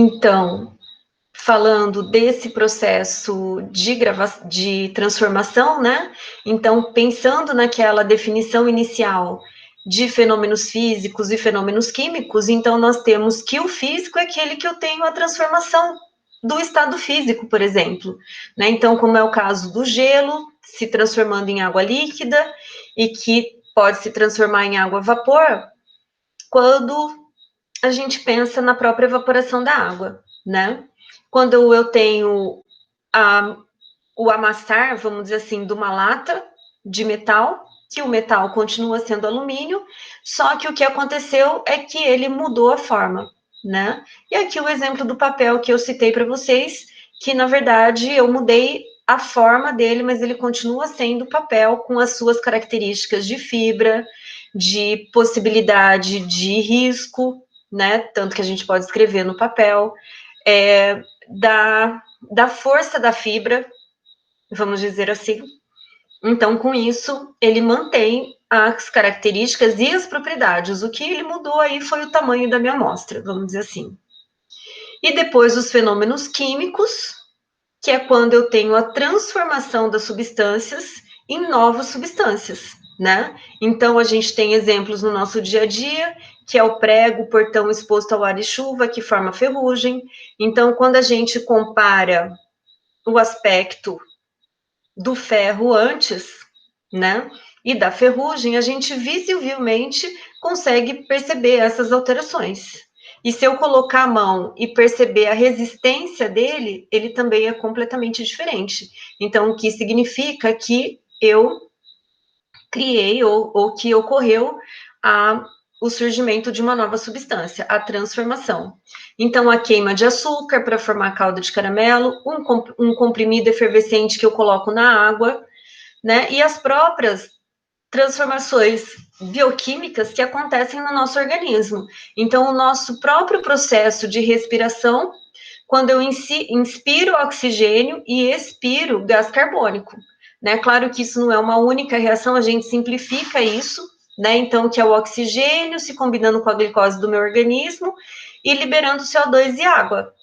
Então, falando desse processo de transformação, né? Então, pensando naquela definição inicial de fenômenos físicos e fenômenos químicos, então nós temos que o físico é aquele que eu tenho a transformação do estado físico, por exemplo, né? Então, como é o caso do gelo se transformando em água líquida e que pode se transformar em água a vapor, quando a gente pensa na própria evaporação da água, né? Quando eu tenho o amassar, vamos dizer assim, de uma lata de metal, que o metal continua sendo alumínio, só que o que aconteceu é que ele mudou a forma, né? E aqui o exemplo do papel que eu citei para vocês, que na verdade eu mudei a forma dele, mas ele continua sendo papel com as suas características de fibra, de possibilidade de risco, né? Tanto que a gente pode escrever no papel, da força da fibra, vamos dizer assim. Então, com isso, ele mantém as características e as propriedades. O que ele mudou aí foi o tamanho da minha amostra, vamos dizer assim. E depois os fenômenos químicos, que é quando eu tenho a transformação das substâncias em novas substâncias, né? Então, a gente tem exemplos no nosso dia a dia, que é o prego, o portão exposto ao ar e chuva, que forma ferrugem. Então, quando a gente compara o aspecto do ferro antes, né, e da ferrugem, a gente visivelmente consegue perceber essas alterações. E se eu colocar a mão e perceber a resistência dele, ele também é completamente diferente. Então, o que significa que eu criei ou que ocorreu o surgimento de uma nova substância, a transformação. Então, a queima de açúcar para formar calda de caramelo, um comprimido efervescente que eu coloco na água, né? E as próprias transformações bioquímicas que acontecem no nosso organismo. Então, o nosso próprio processo de respiração, quando eu inspiro oxigênio e expiro gás carbônico, né? Claro que isso não é uma única reação, a gente simplifica isso, né? Então, que é o oxigênio se combinando com a glicose do meu organismo e liberando CO2 e água.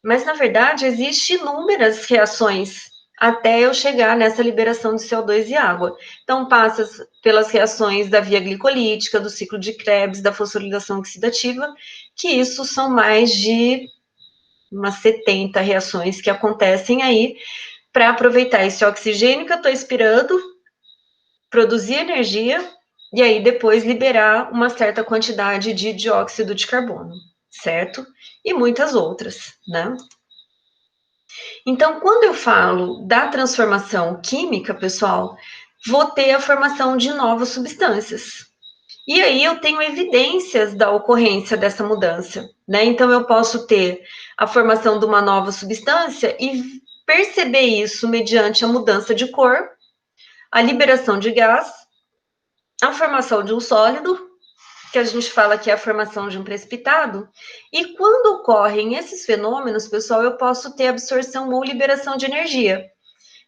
Mas, na verdade, existem inúmeras reações até eu chegar nessa liberação de CO2 e água. Então, passa pelas reações da via glicolítica, do ciclo de Krebs, da fosforilação oxidativa, que isso são mais de umas 70 reações que acontecem aí para aproveitar esse oxigênio que eu estou expirando, produzir energia e aí depois liberar uma certa quantidade de dióxido de carbono, certo? E muitas outras, né? Então, quando eu falo da transformação química, pessoal, vou ter a formação de novas substâncias. E aí eu tenho evidências da ocorrência dessa mudança, né? Então eu posso ter a formação de uma nova substância e perceber isso mediante a mudança de cor, a liberação de gás, a formação de um sólido, que a gente fala que é a formação de um precipitado, e quando ocorrem esses fenômenos, pessoal, eu posso ter absorção ou liberação de energia,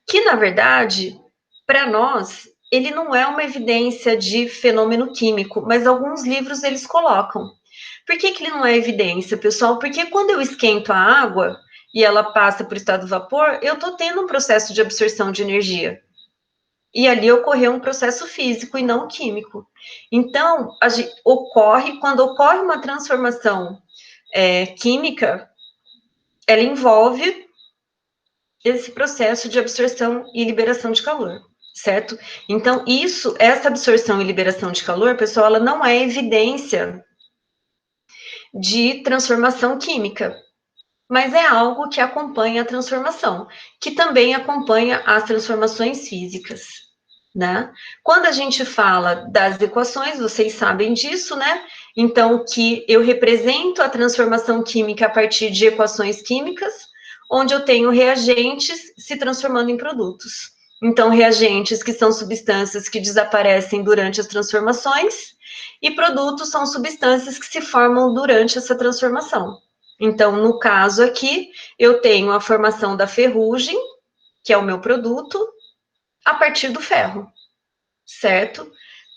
que na verdade, para nós, ele não é uma evidência de fenômeno químico, mas alguns livros eles colocam. Por que ele não é evidência, pessoal? Porque quando eu esquento a água e ela passa por estado de vapor, eu estou tendo um processo de absorção de energia. E ali ocorreu um processo físico e não químico. Então, quando ocorre uma transformação química, ela envolve esse processo de absorção e liberação de calor, certo? Então, essa absorção e liberação de calor, pessoal, ela não é evidência de transformação química, mas é algo que acompanha a transformação, que também acompanha as transformações físicas, né? Quando a gente fala das equações, vocês sabem disso, né? Então, que eu represento a transformação química a partir de equações químicas, onde eu tenho reagentes se transformando em produtos. Então, reagentes que são substâncias que desaparecem durante as transformações, e produtos são substâncias que se formam durante essa transformação. Então, no caso aqui, eu tenho a formação da ferrugem, que é o meu produto, a partir do ferro, certo?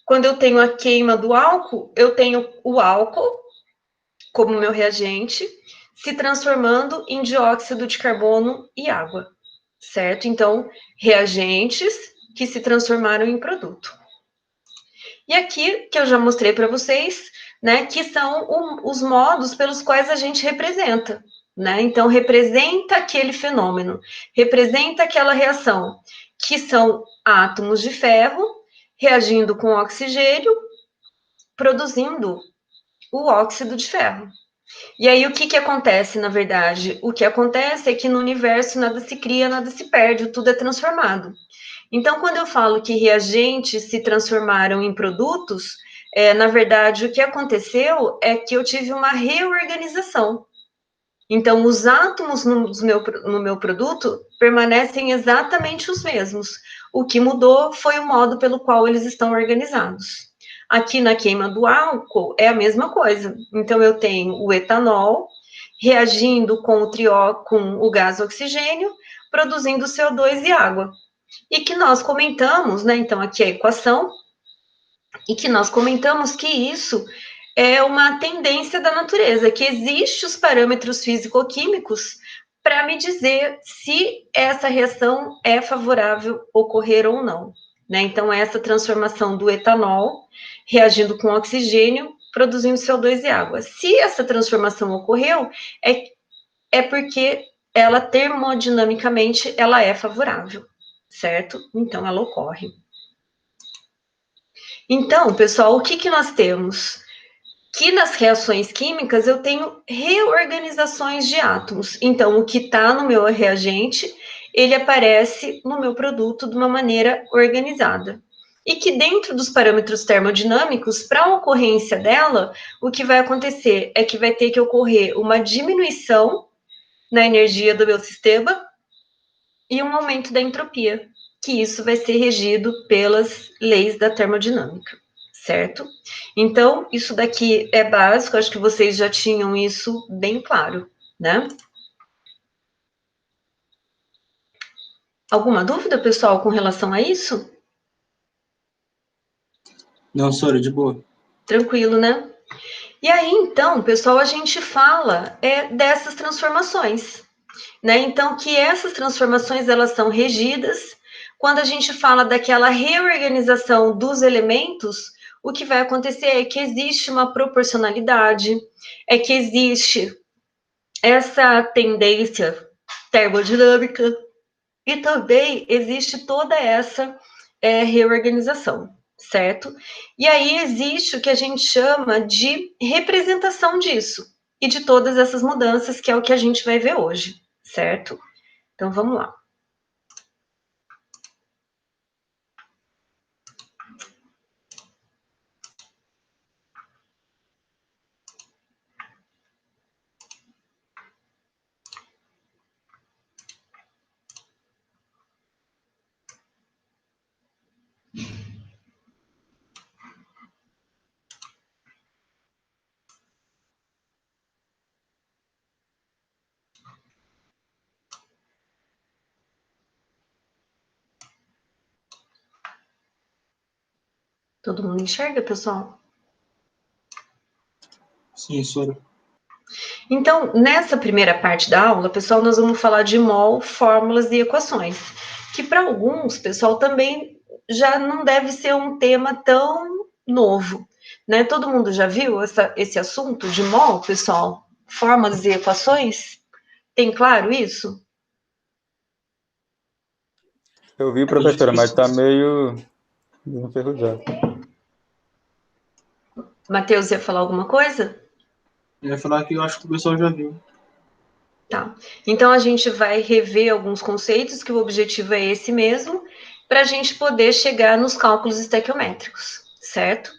Quando eu tenho a queima do álcool, eu tenho o álcool como meu reagente, se transformando em dióxido de carbono e água, certo? Então, reagentes que se transformaram em produto. E aqui, que eu já mostrei para vocês, né, que são os modos pelos quais a gente representa, né? Então, representa aquele fenômeno, representa aquela reação, que são átomos de ferro reagindo com oxigênio, produzindo o óxido de ferro. E aí, o que acontece, na verdade? O que acontece é que no universo nada se cria, nada se perde, tudo é transformado. Então, quando eu falo que reagentes se transformaram em produtos, na verdade, o que aconteceu é que eu tive uma reorganização. Então, os átomos no meu produto permanecem exatamente os mesmos. O que mudou foi o modo pelo qual eles estão organizados. Aqui na queima do álcool é a mesma coisa. Então, eu tenho o etanol reagindo com o gás oxigênio, produzindo CO2 e água. E que nós comentamos, né? Então, aqui é a equação, e que nós comentamos que isso é uma tendência da natureza, que existem os parâmetros físico-químicos para me dizer se essa reação é favorável ocorrer ou não. Né? Então, essa transformação do etanol reagindo com oxigênio, produzindo CO2 e água. Se essa transformação ocorreu, é porque ela termodinamicamente ela é favorável, certo? Então, ela ocorre. Então, pessoal, o que nós temos? Que nas reações químicas eu tenho reorganizações de átomos. Então, o que está no meu reagente, ele aparece no meu produto de uma maneira organizada. E que dentro dos parâmetros termodinâmicos, para a ocorrência dela, o que vai acontecer é que vai ter que ocorrer uma diminuição na energia do meu sistema e um aumento da entropia, que isso vai ser regido pelas leis da termodinâmica, certo? Então, isso daqui é básico, acho que vocês já tinham isso bem claro, né? Alguma dúvida, pessoal, com relação a isso? Não, Sora, de boa. Tranquilo, né? E aí, então, pessoal, a gente fala dessas transformações, né? Então, que essas transformações, elas são regidas. Quando a gente fala daquela reorganização dos elementos, o que vai acontecer é que existe uma proporcionalidade, é que existe essa tendência termodinâmica e também existe toda essa reorganização, certo? E aí existe o que a gente chama de representação disso e de todas essas mudanças, que é o que a gente vai ver hoje, certo? Então, vamos lá. Todo mundo enxerga, pessoal? Sim, Sora. Então, nessa primeira parte da aula, pessoal, nós vamos falar de mol, fórmulas e equações, que para alguns, pessoal, também já não deve ser um tema tão novo, né? Todo mundo já viu esse assunto de mol, pessoal? Fórmulas e equações? Tem claro isso? Eu vi, professora, mas tá meio enferrujado. Matheus, ia falar alguma coisa? Eu ia falar que eu acho que o pessoal já viu. Tá. Então, a gente vai rever alguns conceitos, que o objetivo é esse mesmo, para a gente poder chegar nos cálculos estequiométricos, certo?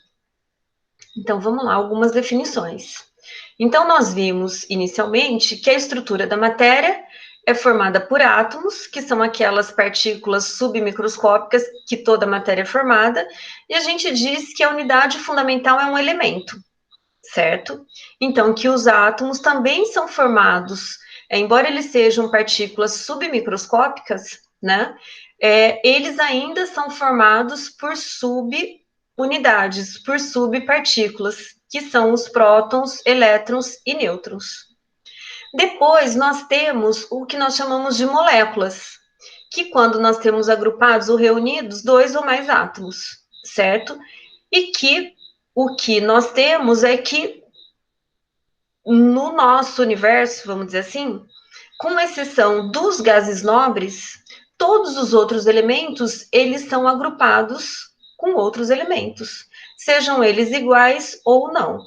Então, vamos lá, algumas definições. Então, nós vimos inicialmente que a estrutura da matéria é formada por átomos, que são aquelas partículas submicroscópicas que toda matéria é formada, e a gente diz que a unidade fundamental é um elemento, certo? Então, que os átomos também são formados, embora eles sejam partículas submicroscópicas, né? Eles ainda são formados por subunidades, por subpartículas, que são os prótons, elétrons e nêutrons. Depois, nós temos o que nós chamamos de moléculas, que quando nós temos agrupados ou reunidos 2 ou mais átomos, certo? E que o que nós temos é que no nosso universo, vamos dizer assim, com exceção dos gases nobres, todos os outros elementos, eles são agrupados com outros elementos, sejam eles iguais ou não.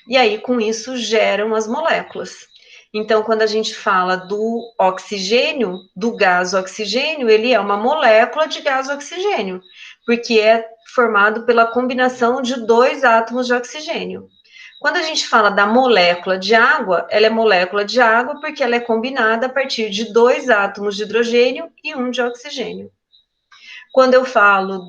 E aí, com isso, geram as moléculas. Então, quando a gente fala do oxigênio, do gás oxigênio, ele é uma molécula de gás oxigênio, porque é formado pela combinação de 2 átomos de oxigênio. Quando a gente fala da molécula de água, ela é molécula de água porque ela é combinada a partir de 2 átomos de hidrogênio e 1 de oxigênio. Quando eu falo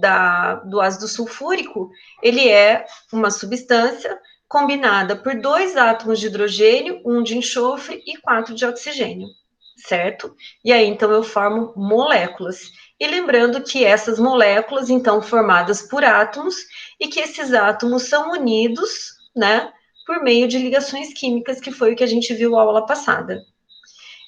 do ácido sulfúrico, ele é uma substância combinada por 2 átomos de hidrogênio, 1 de enxofre e 4 de oxigênio, certo? E aí, então, eu formo moléculas. E lembrando que essas moléculas, então, formadas por átomos, e que esses átomos são unidos, né, por meio de ligações químicas, que foi o que a gente viu na aula passada.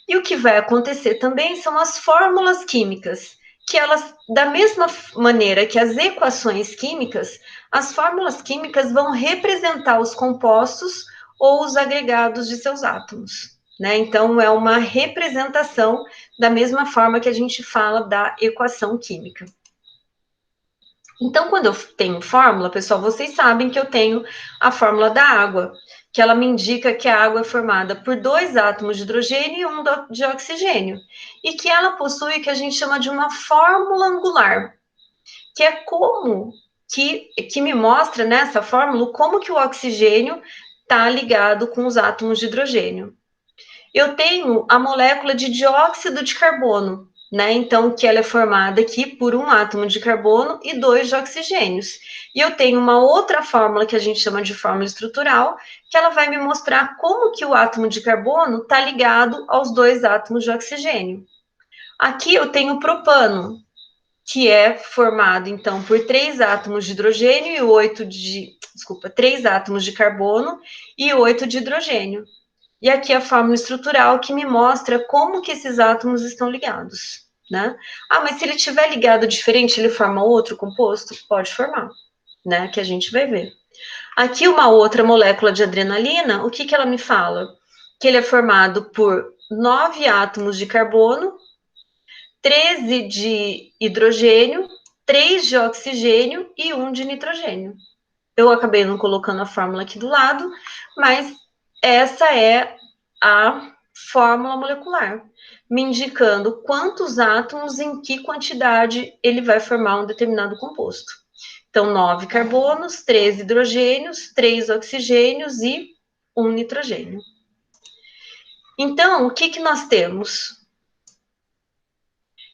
E o que vai acontecer também são as fórmulas químicas, que elas, da mesma maneira que as equações químicas, as fórmulas químicas vão representar os compostos ou os agregados de seus átomos, né? Então, é uma representação da mesma forma que a gente fala da equação química. Então, quando eu tenho fórmula, pessoal, vocês sabem que eu tenho a fórmula da água, que ela me indica que a água é formada por 2 átomos de hidrogênio e 1 de oxigênio, e que ela possui o que a gente chama de uma fórmula angular, que é como que me mostra nessa fórmula como que o oxigênio está ligado com os átomos de hidrogênio. Eu tenho a molécula de dióxido de carbono, né? Então, que ela é formada aqui por 1 átomo de carbono e 2 de oxigênios. E eu tenho uma outra fórmula que a gente chama de fórmula estrutural, que ela vai me mostrar como que o átomo de carbono está ligado aos 2 átomos de oxigênio. Aqui eu tenho o propano, que é formado, então, por 3 átomos de hidrogênio e 3 átomos de carbono e 8 de hidrogênio. E aqui a fórmula estrutural que me mostra como que esses átomos estão ligados, né? Ah, mas se ele estiver ligado diferente, ele forma outro composto? Pode formar, né? Que a gente vai ver. Aqui uma outra molécula de adrenalina, o que que ela me fala? Que ele é formado por 9 átomos de carbono, 13 de hidrogênio, 3 de oxigênio e 1 de nitrogênio. Eu acabei não colocando a fórmula aqui do lado, mas essa é a fórmula molecular, me indicando quantos átomos, em que quantidade ele vai formar um determinado composto. Então, 9 carbonos, 13 hidrogênios, 3 oxigênios e 1 nitrogênio. Então, o que nós temos?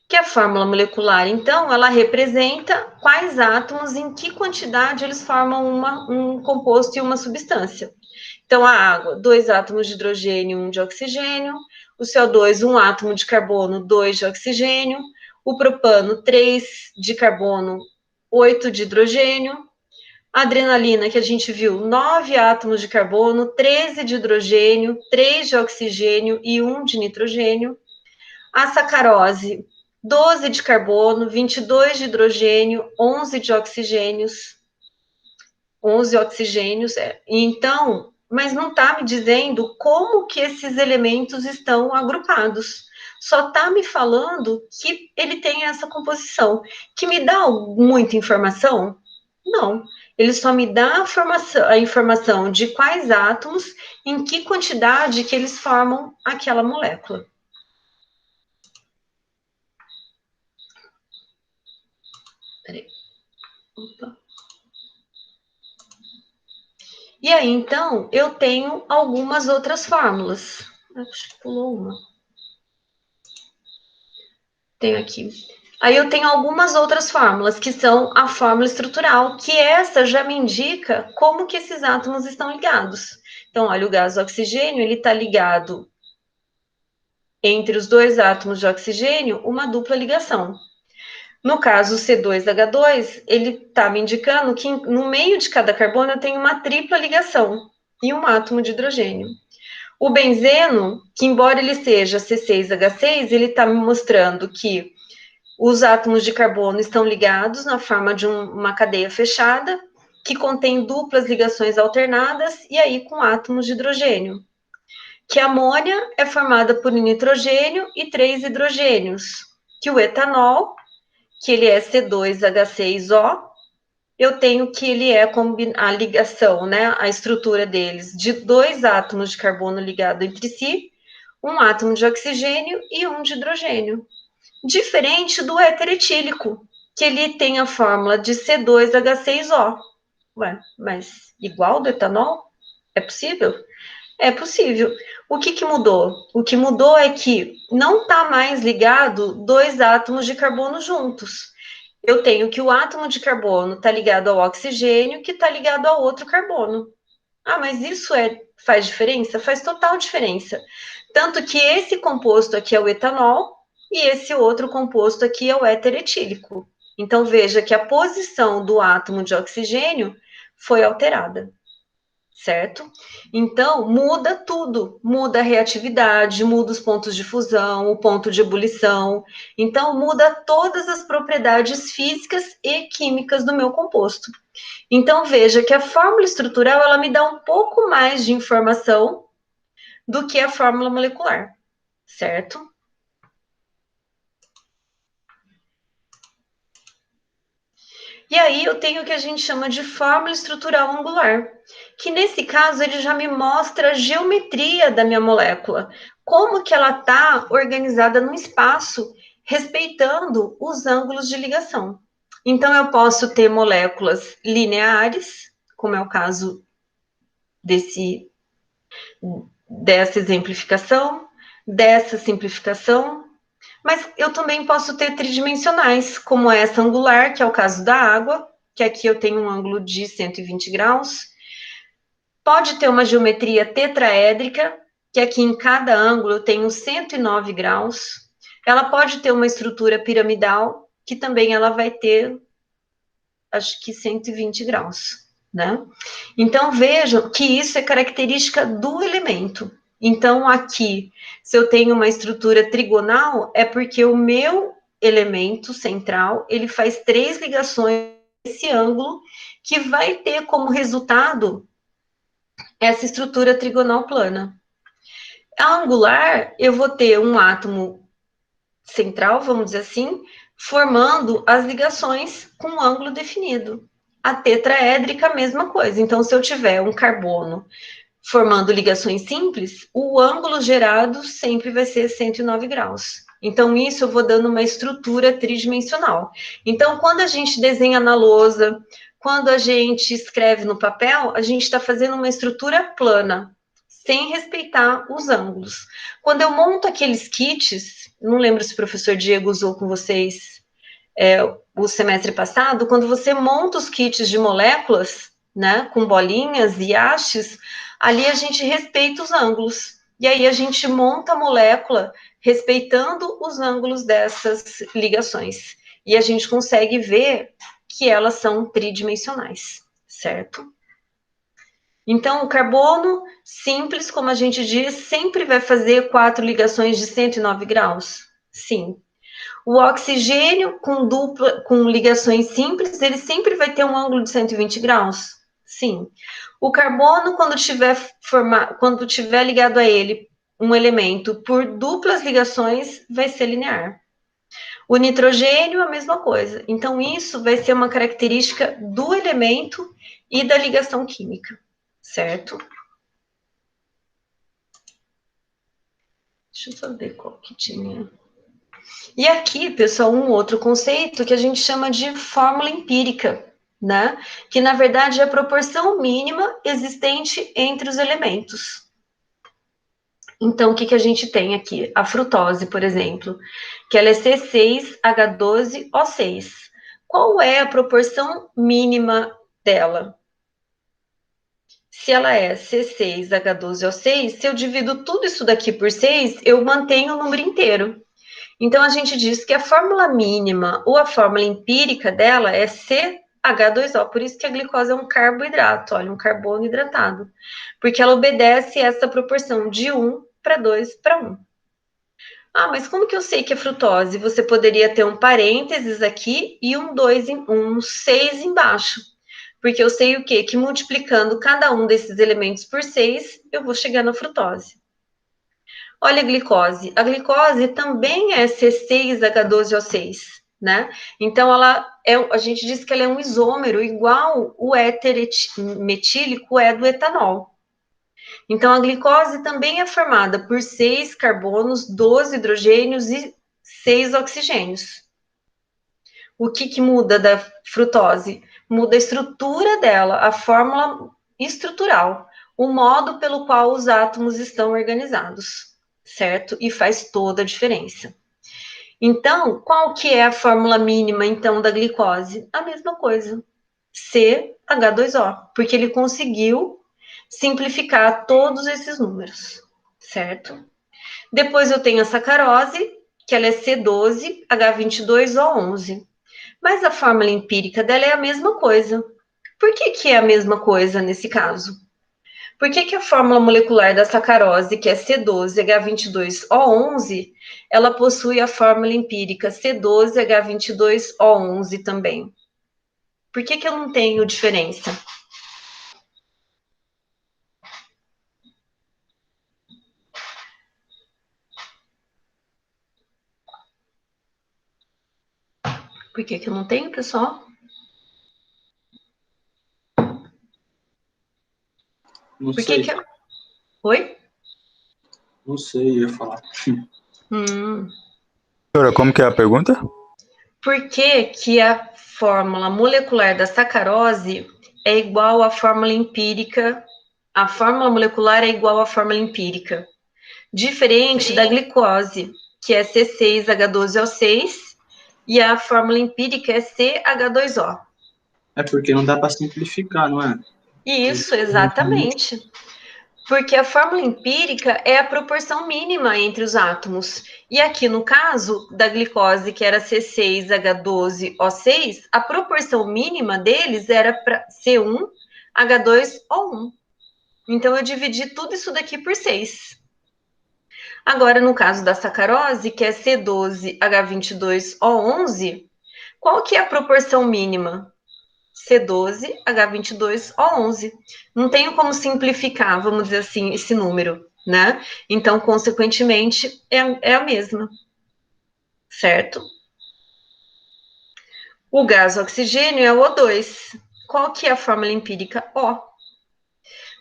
Que a fórmula molecular, então, ela representa quais átomos, em que quantidade eles formam um composto e uma substância. Então, a água, 2 átomos de hidrogênio, 1 de oxigênio. O CO2, 1 átomo de carbono, 2 de oxigênio. O propano, 3 de carbono, 8 de hidrogênio. A adrenalina, que a gente viu, 9 átomos de carbono, 13 de hidrogênio, 3 de oxigênio e 1 de nitrogênio. A sacarose, 12 de carbono, 22 de hidrogênio, 11 de oxigênios. 11 oxigênios. Então, mas não está me dizendo como que esses elementos estão agrupados. Só está me falando que ele tem essa composição. Que me dá muita informação? Não. Ele só me dá a informação de quais átomos, em que quantidade que eles formam aquela molécula. Peraí. Opa. E aí, então, eu tenho algumas outras fórmulas. Acho que pulou uma. Tenho aqui. Aí eu tenho algumas outras fórmulas, que são a fórmula estrutural, que essa já me indica como que esses átomos estão ligados. Então, olha, o gás oxigênio, ele está ligado entre os 2 átomos de oxigênio, uma dupla ligação. No caso, o C2H2, ele está me indicando que no meio de cada carbono eu tenho uma tripla ligação e um átomo de hidrogênio. O benzeno, que embora ele seja C6H6, ele está me mostrando que os átomos de carbono estão ligados na forma de uma cadeia fechada, que contém duplas ligações alternadas, e aí com átomos de hidrogênio. Que a amônia é formada por nitrogênio e 3 hidrogênios. Que o etanol, que ele é C2H6O, eu tenho que ele é a ligação, né, a estrutura deles, de 2 átomos de carbono ligados entre si, um átomo de oxigênio e um de hidrogênio. Diferente do éter etílico, que ele tem a fórmula de C2H6O. Ué, mas igual do etanol? É possível? É possível. O que mudou? O que mudou é que não está mais ligado 2 átomos de carbono juntos. Eu tenho que o átomo de carbono está ligado ao oxigênio, que está ligado ao outro carbono. Ah, mas isso faz diferença? Faz total diferença. Tanto que esse composto aqui é o etanol e esse outro composto aqui é o éter etílico. Então, veja que a posição do átomo de oxigênio foi alterada, certo? Então, muda tudo. Muda a reatividade, muda os pontos de fusão, o ponto de ebulição. Então, muda todas as propriedades físicas e químicas do meu composto. Então, veja que a fórmula estrutural, ela me dá um pouco mais de informação do que a fórmula molecular, certo? E aí eu tenho o que a gente chama de fórmula estrutural angular, que nesse caso ele já me mostra a geometria da minha molécula, como que ela está organizada no espaço, respeitando os ângulos de ligação. Então eu posso ter moléculas lineares, como é o caso dessa exemplificação, dessa simplificação, mas eu também posso ter tridimensionais, como essa angular, que é o caso da água, que aqui eu tenho um ângulo de 120 graus. Pode ter uma geometria tetraédrica, que aqui em cada ângulo eu tenho 109 graus. Ela pode ter uma estrutura piramidal, que também ela vai ter, acho que 120 graus, né? Então, vejam que isso é característica do elemento. Então, aqui, se eu tenho uma estrutura trigonal, é porque o meu elemento central, ele faz 3 ligações nesse ângulo, que vai ter como resultado essa estrutura trigonal plana. A angular, eu vou ter um átomo central, vamos dizer assim, formando as ligações com um ângulo definido. A tetraédrica, a mesma coisa. Então, se eu tiver um carbono formando ligações simples, o ângulo gerado sempre vai ser 109 graus. Então, isso eu vou dando uma estrutura tridimensional. Então, quando a gente desenha na lousa, quando a gente escreve no papel, a gente está fazendo uma estrutura plana, sem respeitar os ângulos. Quando eu monto aqueles kits, não lembro se o professor Diego usou com vocês o semestre passado, quando você monta os kits de moléculas, né, com bolinhas e hastes, ali a gente respeita os ângulos. E aí a gente monta a molécula respeitando os ângulos dessas ligações. E a gente consegue ver que elas são tridimensionais, certo? Então, o carbono simples, como a gente diz, sempre vai fazer 4 ligações de 109 graus? Sim. O oxigênio com ligações simples, ele sempre vai ter um ângulo de 120 graus? Sim. O carbono, quando tiver ligado a ele um elemento por duplas ligações, vai ser linear. O nitrogênio, a mesma coisa. Então, isso vai ser uma característica do elemento e da ligação química, certo? Deixa eu só ver qual que tinha. E aqui, pessoal, um outro conceito que a gente chama de fórmula empírica, né? Que, na verdade, é a proporção mínima existente entre os elementos. Então, o que a gente tem aqui? A frutose, por exemplo, que ela é C6H12O6. Qual é a proporção mínima dela? Se ela é C6H12O6, se eu divido tudo isso daqui por 6, eu mantenho o número inteiro. Então, a gente diz que a fórmula mínima ou a fórmula empírica dela é H2O. Por isso que a glicose é um carboidrato, olha, um carbono hidratado. Porque ela obedece essa proporção de 1 para 2 para 1. Ah, mas como que eu sei que é frutose? Você poderia ter um parênteses aqui e um 6 embaixo. Porque eu sei o quê? Que multiplicando cada um desses elementos por 6, eu vou chegar na frutose. Olha a glicose. A glicose também é C6H12O6, né? Então, a gente diz que ela é um isômero igual o éter metílico é do etanol. Então, a glicose também é formada por 6 carbonos, 12 hidrogênios e 6 oxigênios. O que muda da frutose? Muda a estrutura dela, a fórmula estrutural, o modo pelo qual os átomos estão organizados, certo? E faz toda a diferença. Então, qual que é a fórmula mínima, então, da glicose? A mesma coisa, CH2O, porque ele conseguiu simplificar todos esses números, certo? Depois eu tenho a sacarose, que ela é C12H22O11. Mas a fórmula empírica dela é a mesma coisa. Por que é a mesma coisa nesse caso? Por que a fórmula molecular da sacarose, que é C12H22O11, ela possui a fórmula empírica C12H22O11 também? Por que eu não tenho diferença? Por que eu não tenho, pessoal? Não Por sei. que eu... Oi? Não sei, eu ia falar. Professora, como que é a pergunta? Por que a fórmula molecular da sacarose é igual à fórmula empírica? A fórmula molecular é igual à fórmula empírica. Diferente da glicose, que é C6H12O6, e a fórmula empírica é CH2O. É porque não dá para simplificar, não é? Isso, exatamente. Porque a fórmula empírica é a proporção mínima entre os átomos. E aqui no caso da glicose, que era C6H12O6, a proporção mínima deles era para C1H2O1. Então eu dividi tudo isso daqui por 6. Agora, no caso da sacarose, que é C12H22O11, qual que é a proporção mínima? C12H22O11. Não tenho como simplificar, vamos dizer assim, esse número, né? Então, consequentemente, é a mesma, certo? O gás oxigênio é o O2. Qual que é a fórmula empírica? O.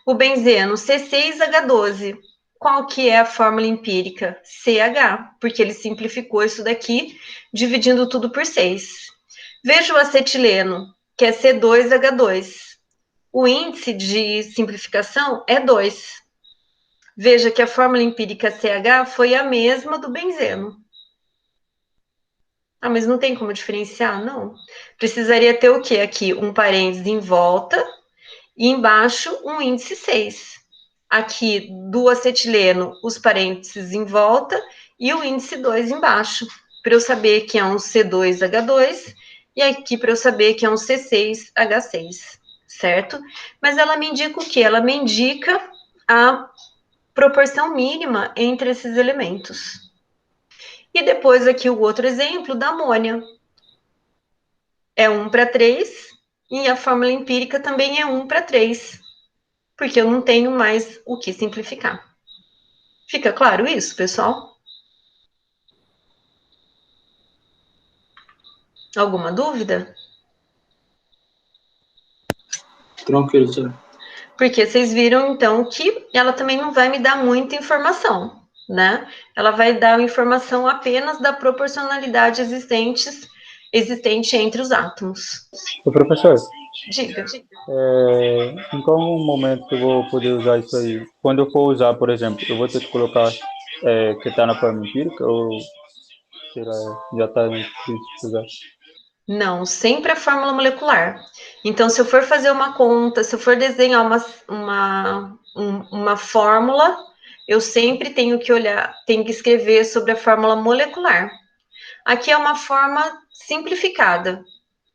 O benzeno, C6H12. Qual que é a fórmula empírica? CH, porque ele simplificou isso daqui, dividindo tudo por 6. Veja o acetileno, que é C2H2. O índice de simplificação é 2. Veja que a fórmula empírica CH foi a mesma do benzeno. Ah, mas não tem como diferenciar? Não. Precisaria ter o quê aqui? Um parênteses em volta e embaixo um índice 6. Aqui do acetileno, os parênteses em volta e o índice 2 embaixo, para eu saber que é um C2H2 e aqui para eu saber que é um C6H6, certo? Mas ela me indica o quê? Ela me indica a proporção mínima entre esses elementos. E depois aqui o outro exemplo da amônia. É 1 para 3 e a fórmula empírica também é 1 para 3. Porque eu não tenho mais o que simplificar. Fica claro isso, pessoal? Alguma dúvida? Tranquilo, senhor. Porque vocês viram, então, que ela também não vai me dar muita informação, né? Ela vai dar informação apenas da proporcionalidade existente entre os átomos. Ô, professor, Diga. em qual momento que eu vou poder usar isso aí? Quando eu for usar, por exemplo, eu vou ter que colocar que está na forma empírica ou será, já está difícil de usar? Não, sempre a fórmula molecular. Então, se eu for fazer uma conta, se eu for desenhar uma fórmula, eu sempre tenho que olhar, tenho que escrever sobre a fórmula molecular. Aqui é uma forma simplificada,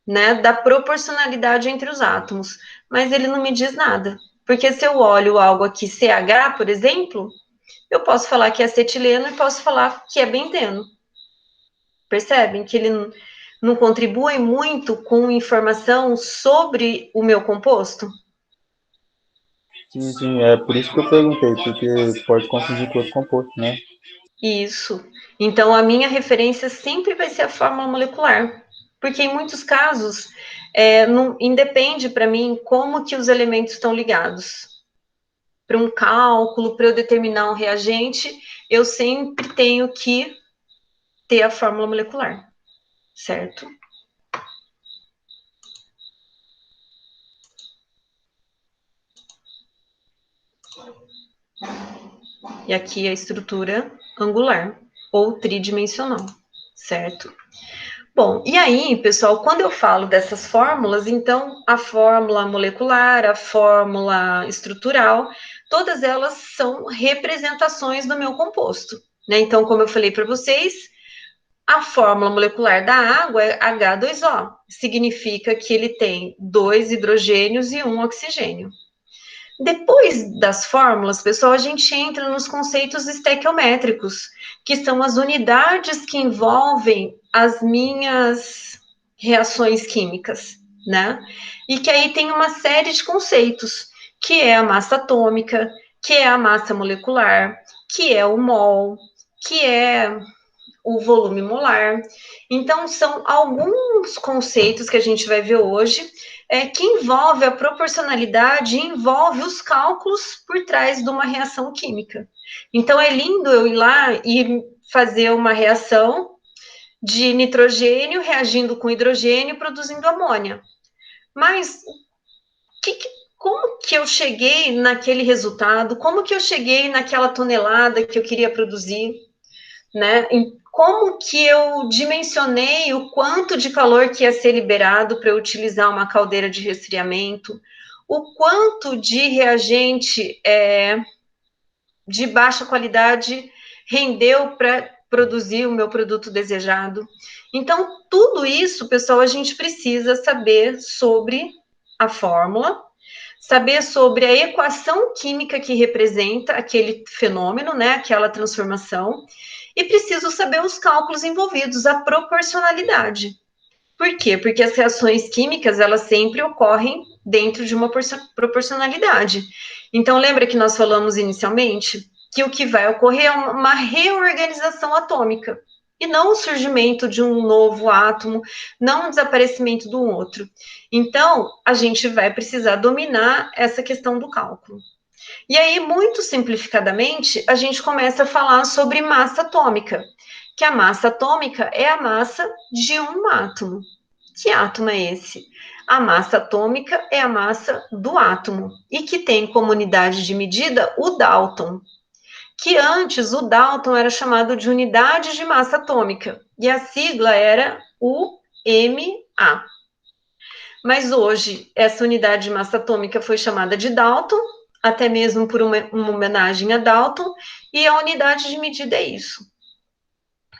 né, da proporcionalidade entre os átomos, mas ele não me diz nada. Porque se eu olho algo aqui, CH, por exemplo, eu posso falar que é acetileno e posso falar que é benteno. Percebem que ele não contribui muito com informação sobre o meu composto? Sim, é por isso que eu perguntei, porque pode confundir com outro composto, né? Isso. Então, a minha referência sempre vai ser a fórmula molecular. Porque, em muitos casos, não independe para mim como que os elementos estão ligados. Para um cálculo, para eu determinar um reagente, eu sempre tenho que ter a fórmula molecular, certo? E aqui a estrutura angular, ou tridimensional, certo? Bom, e aí, pessoal, quando eu falo dessas fórmulas, então a fórmula molecular, a fórmula estrutural, todas elas são representações do meu composto, né? Então, como eu falei para vocês, a fórmula molecular da água é H2O, significa que ele tem 2 hidrogênios e 1 oxigênio. Depois das fórmulas, pessoal, a gente entra nos conceitos estequiométricos, que são as unidades que envolvem as minhas reações químicas, né? E que aí tem uma série de conceitos, que é a massa atômica, que é a massa molecular, que é o mol, que é o volume molar. Então, são alguns conceitos que a gente vai ver hoje, que envolve a proporcionalidade, envolve os cálculos por trás de uma reação química. Então, é lindo eu ir lá e fazer uma reação de nitrogênio reagindo com hidrogênio, produzindo amônia. Mas, como que eu cheguei naquele resultado? Como que eu cheguei naquela tonelada que eu queria produzir? Né? Como que eu dimensionei o quanto de calor que ia ser liberado para eu utilizar uma caldeira de resfriamento, o quanto de reagente de baixa qualidade rendeu para produzir o meu produto desejado. Então, tudo isso, pessoal, a gente precisa saber sobre a fórmula, saber sobre a equação química que representa aquele fenômeno, né, aquela transformação, e preciso saber os cálculos envolvidos, a proporcionalidade. Por quê? Porque as reações químicas, elas sempre ocorrem dentro de uma proporcionalidade. Então, lembra que nós falamos inicialmente que o que vai ocorrer é uma reorganização atômica, e não o surgimento de um novo átomo, não o desaparecimento do outro. Então, a gente vai precisar dominar essa questão do cálculo. E aí, muito simplificadamente, a gente começa a falar sobre massa atômica, que a massa atômica é a massa de um átomo. Que átomo é esse? A massa atômica é a massa do átomo, e que tem como unidade de medida o Dalton, que antes o Dalton era chamado de unidade de massa atômica, e a sigla era UMA. Mas hoje, essa unidade de massa atômica foi chamada de Dalton, até mesmo por uma homenagem a Dalton, e a unidade de medida é isso.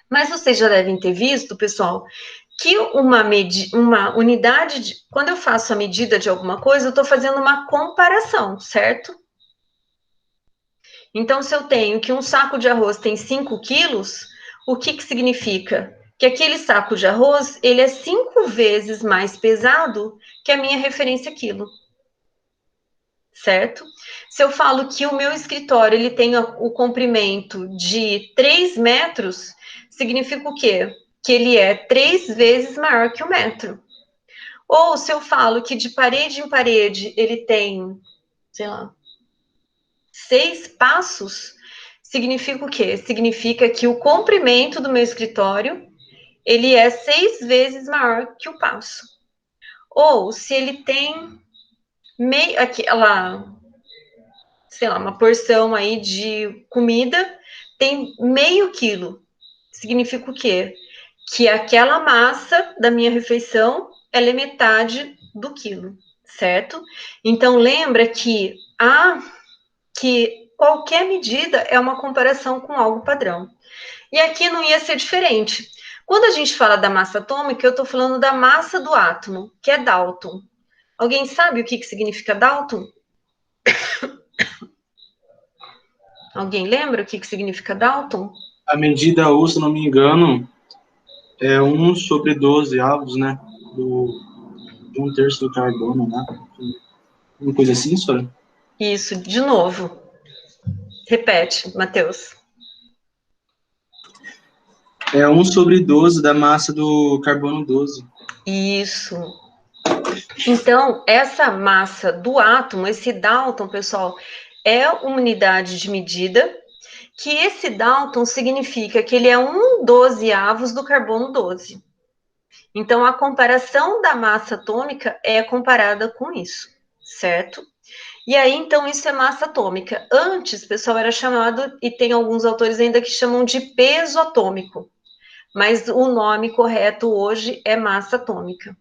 Mas vocês já devem ter visto, pessoal, que uma unidade, quando eu faço a medida de alguma coisa, eu estou fazendo uma comparação, certo? Então, se eu tenho que um saco de arroz tem 5 quilos, o que significa? Que aquele saco de arroz, ele é 5 vezes mais pesado que a minha referência quilo. Certo? Se eu falo que o meu escritório ele tem o comprimento de 3 metros, significa o quê? Que ele é 3 vezes maior que o metro. Ou se eu falo que de parede em parede ele tem, sei lá, 6 passos, significa o quê? Significa que o comprimento do meu escritório ele é 6 vezes maior que o passo. Ou se ele tem aquela, sei lá, uma porção aí de comida tem meio quilo. Significa o quê? Que aquela massa da minha refeição, ela é metade do quilo, certo? Então, lembra que qualquer medida é uma comparação com algo padrão. E aqui não ia ser diferente, Quando a gente fala da massa atômica, eu estou falando da massa do átomo, que é Dalton. Alguém sabe o que significa Dalton? Alguém lembra o que significa Dalton? A medida U, se não me engano, é 1/12 avos, né? De 1/3 do carbono, né? Uma coisa assim, senhora? Isso, de novo. Repete, Matheus. É 1/12 da massa do carbono 12. Isso. Então, essa massa do átomo, esse Dalton, pessoal, é uma unidade de medida, que esse Dalton significa que ele é 1/12 do carbono 12. Então, a comparação da massa atômica é comparada com isso, certo? E aí, então, isso é massa atômica. Antes, pessoal, era chamado, e tem alguns autores ainda que chamam de peso atômico, mas o nome correto hoje é massa atômica.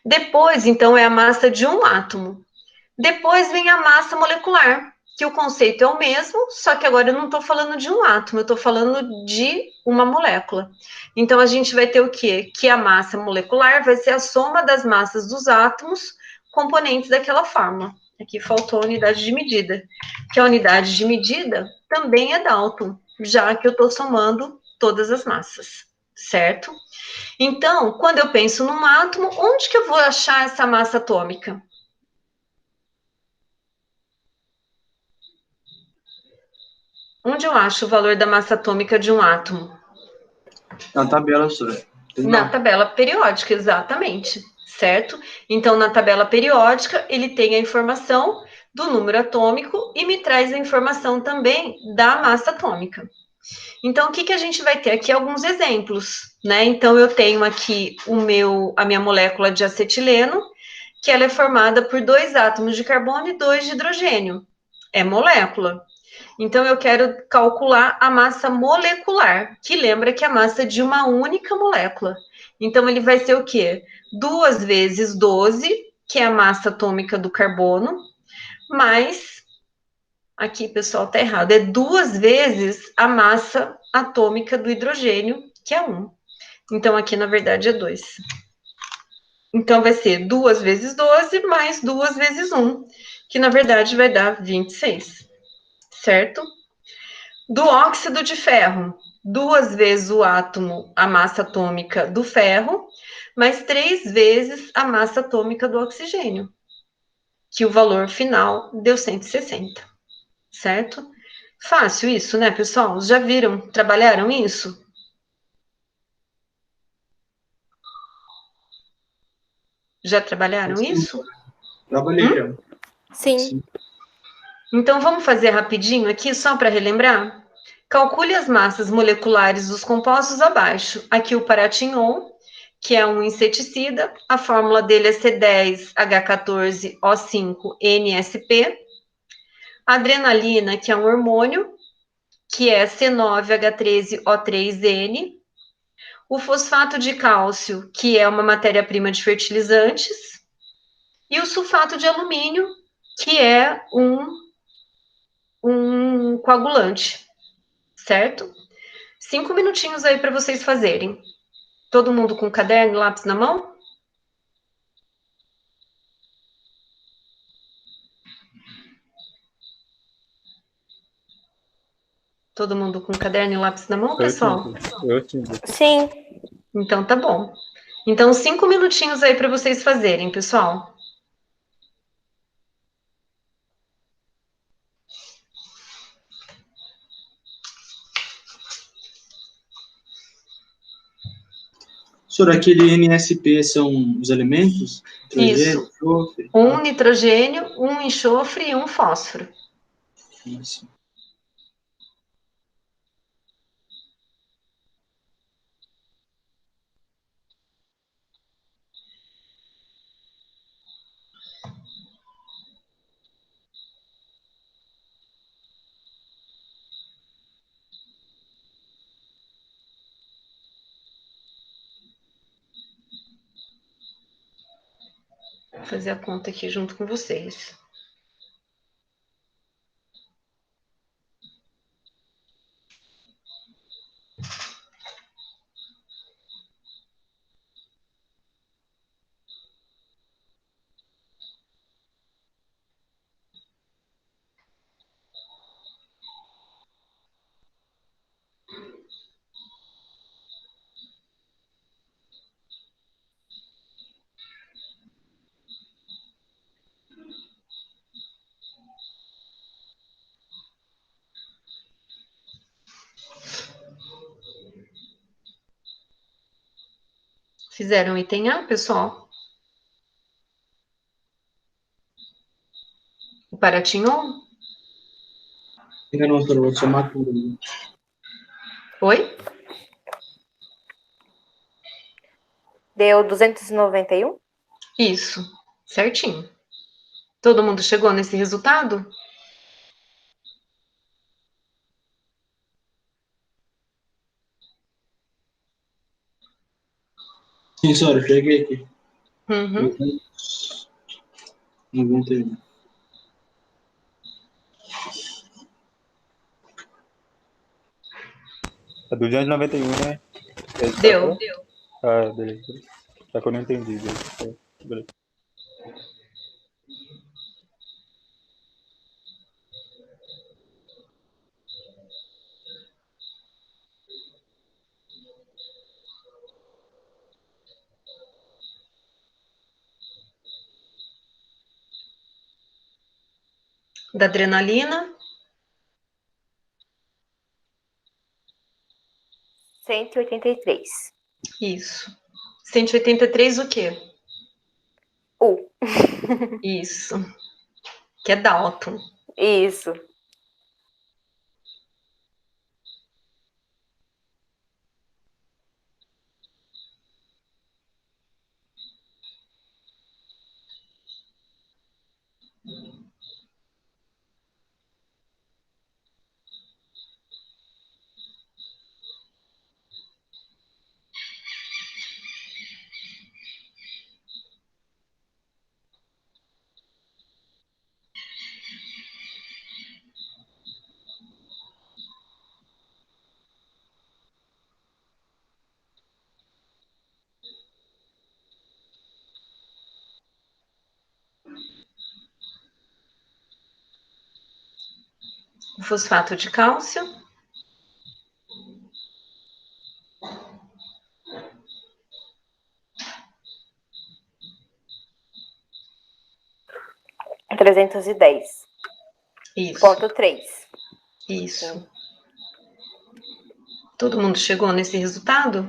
Depois, então, é a massa de um átomo. Depois vem a massa molecular, que o conceito é o mesmo, só que agora eu não estou falando de um átomo, eu estou falando de uma molécula. Então, a gente vai ter o quê? Que a massa molecular vai ser a soma das massas dos átomos componentes daquela fórmula. Aqui faltou a unidade de medida, que a unidade de medida também é Dalton, já que eu estou somando todas as massas, certo? Então, quando eu penso num átomo, onde que eu vou achar essa massa atômica? Onde eu acho o valor da massa atômica de um átomo? Na tabela, senhora. Na tabela periódica, exatamente, certo? Então, na tabela periódica, ele tem a informação do número atômico e me traz a informação também da massa atômica. Então, o que a gente vai ter aqui? Alguns exemplos, né? Então, eu tenho aqui a minha molécula de acetileno, que ela é formada por 2 átomos de carbono e 2 de hidrogênio. É molécula. Então, eu quero calcular a massa molecular, que lembra que é a massa de uma única molécula. Então, ele vai ser o quê? 2 vezes 12, que é a massa atômica do carbono, mais, aqui, pessoal, tá errado, é 2 vezes a massa atômica do hidrogênio, que é 1. Então, aqui, na verdade, é 2. Então, vai ser 2 vezes 12 mais 2 vezes 1, que, na verdade, vai dar 26, certo? Do óxido de ferro, 2 vezes o átomo, a massa atômica do ferro, mais 3 vezes a massa atômica do oxigênio, que o valor final deu 160, certo? Fácil isso, né, pessoal? Já viram? Trabalharam isso? Já trabalharam isso? Trabalhei já. Sim. Então, vamos fazer rapidinho aqui, só para relembrar? Calcule as massas moleculares dos compostos abaixo. Aqui o paratinol, que é um inseticida, a fórmula dele é C10H14O5NSP. A adrenalina, que é um hormônio, que é C9H13O3N. O fosfato de cálcio, que é uma matéria-prima de fertilizantes. E o sulfato de alumínio, que é um coagulante, certo? 5 minutinhos aí para vocês fazerem. Todo mundo com caderno e lápis na mão? Todo mundo com caderno e lápis na mão, pessoal? Eu sim. Sim. Então tá bom. Então, 5 minutinhos aí para vocês fazerem, pessoal. Senhora, aquele NSP são os elementos? Nitrogênio, Isso. enxofre? Um nitrogênio, um enxofre e um fósforo. Isso. Vou fazer a conta aqui junto com vocês. Fizeram o item A, pessoal? O Paratinho? Ainda não, senhora, vou somar tudo. Né? Oi? Deu 291? Isso, certinho. Todo mundo chegou nesse resultado? Sim, senhora, cheguei aqui. Uhum. 91. É 291, né? Deu. Ah, beleza. Só que eu não entendi. Beleza. Da adrenalina? 183. Isso. 183 o quê? U. Isso. Que é Dalton. Isso. O fosfato de cálcio? Trezentos e dez. Isso. Ponto 3. Isso. Todo mundo chegou nesse resultado?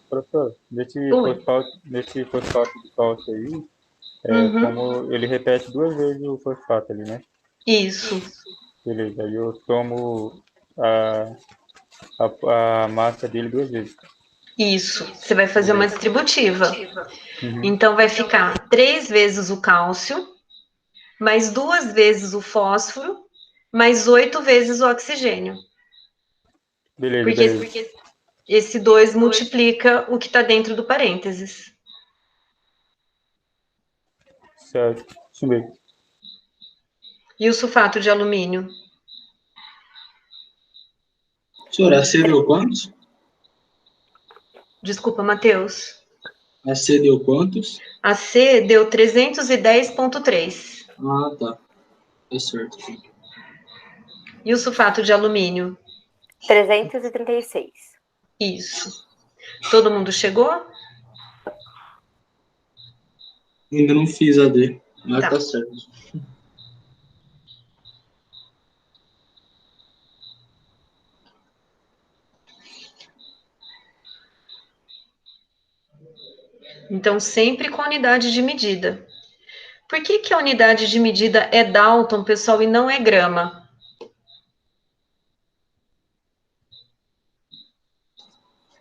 Professor, Oi. nesse fosfato de cálcio aí, Uhum. como ele repete 2 vezes o fosfato ali, né? Isso. Beleza, aí eu tomo a massa dele 2 vezes. Isso. Você vai fazer uma distributiva. Uhum. Então, vai ficar 3 vezes o cálcio, mais 2 vezes o fósforo, mais 8 vezes o oxigênio. Beleza, Porque beleza. esse 2 multiplica o que está dentro do parênteses. Certo. Isso mesmo. E o sulfato de alumínio? Senhora, a C deu quantos? Desculpa, Matheus. A C deu quantos? A C deu 310,3. Ah, tá. É certo. E o sulfato de alumínio? 336. Isso. Todo mundo chegou? Ainda não fiz a D, mas Tá. tá certo. Então, sempre com a unidade de medida. Por que, que a unidade de medida é Dalton, pessoal, e não é grama?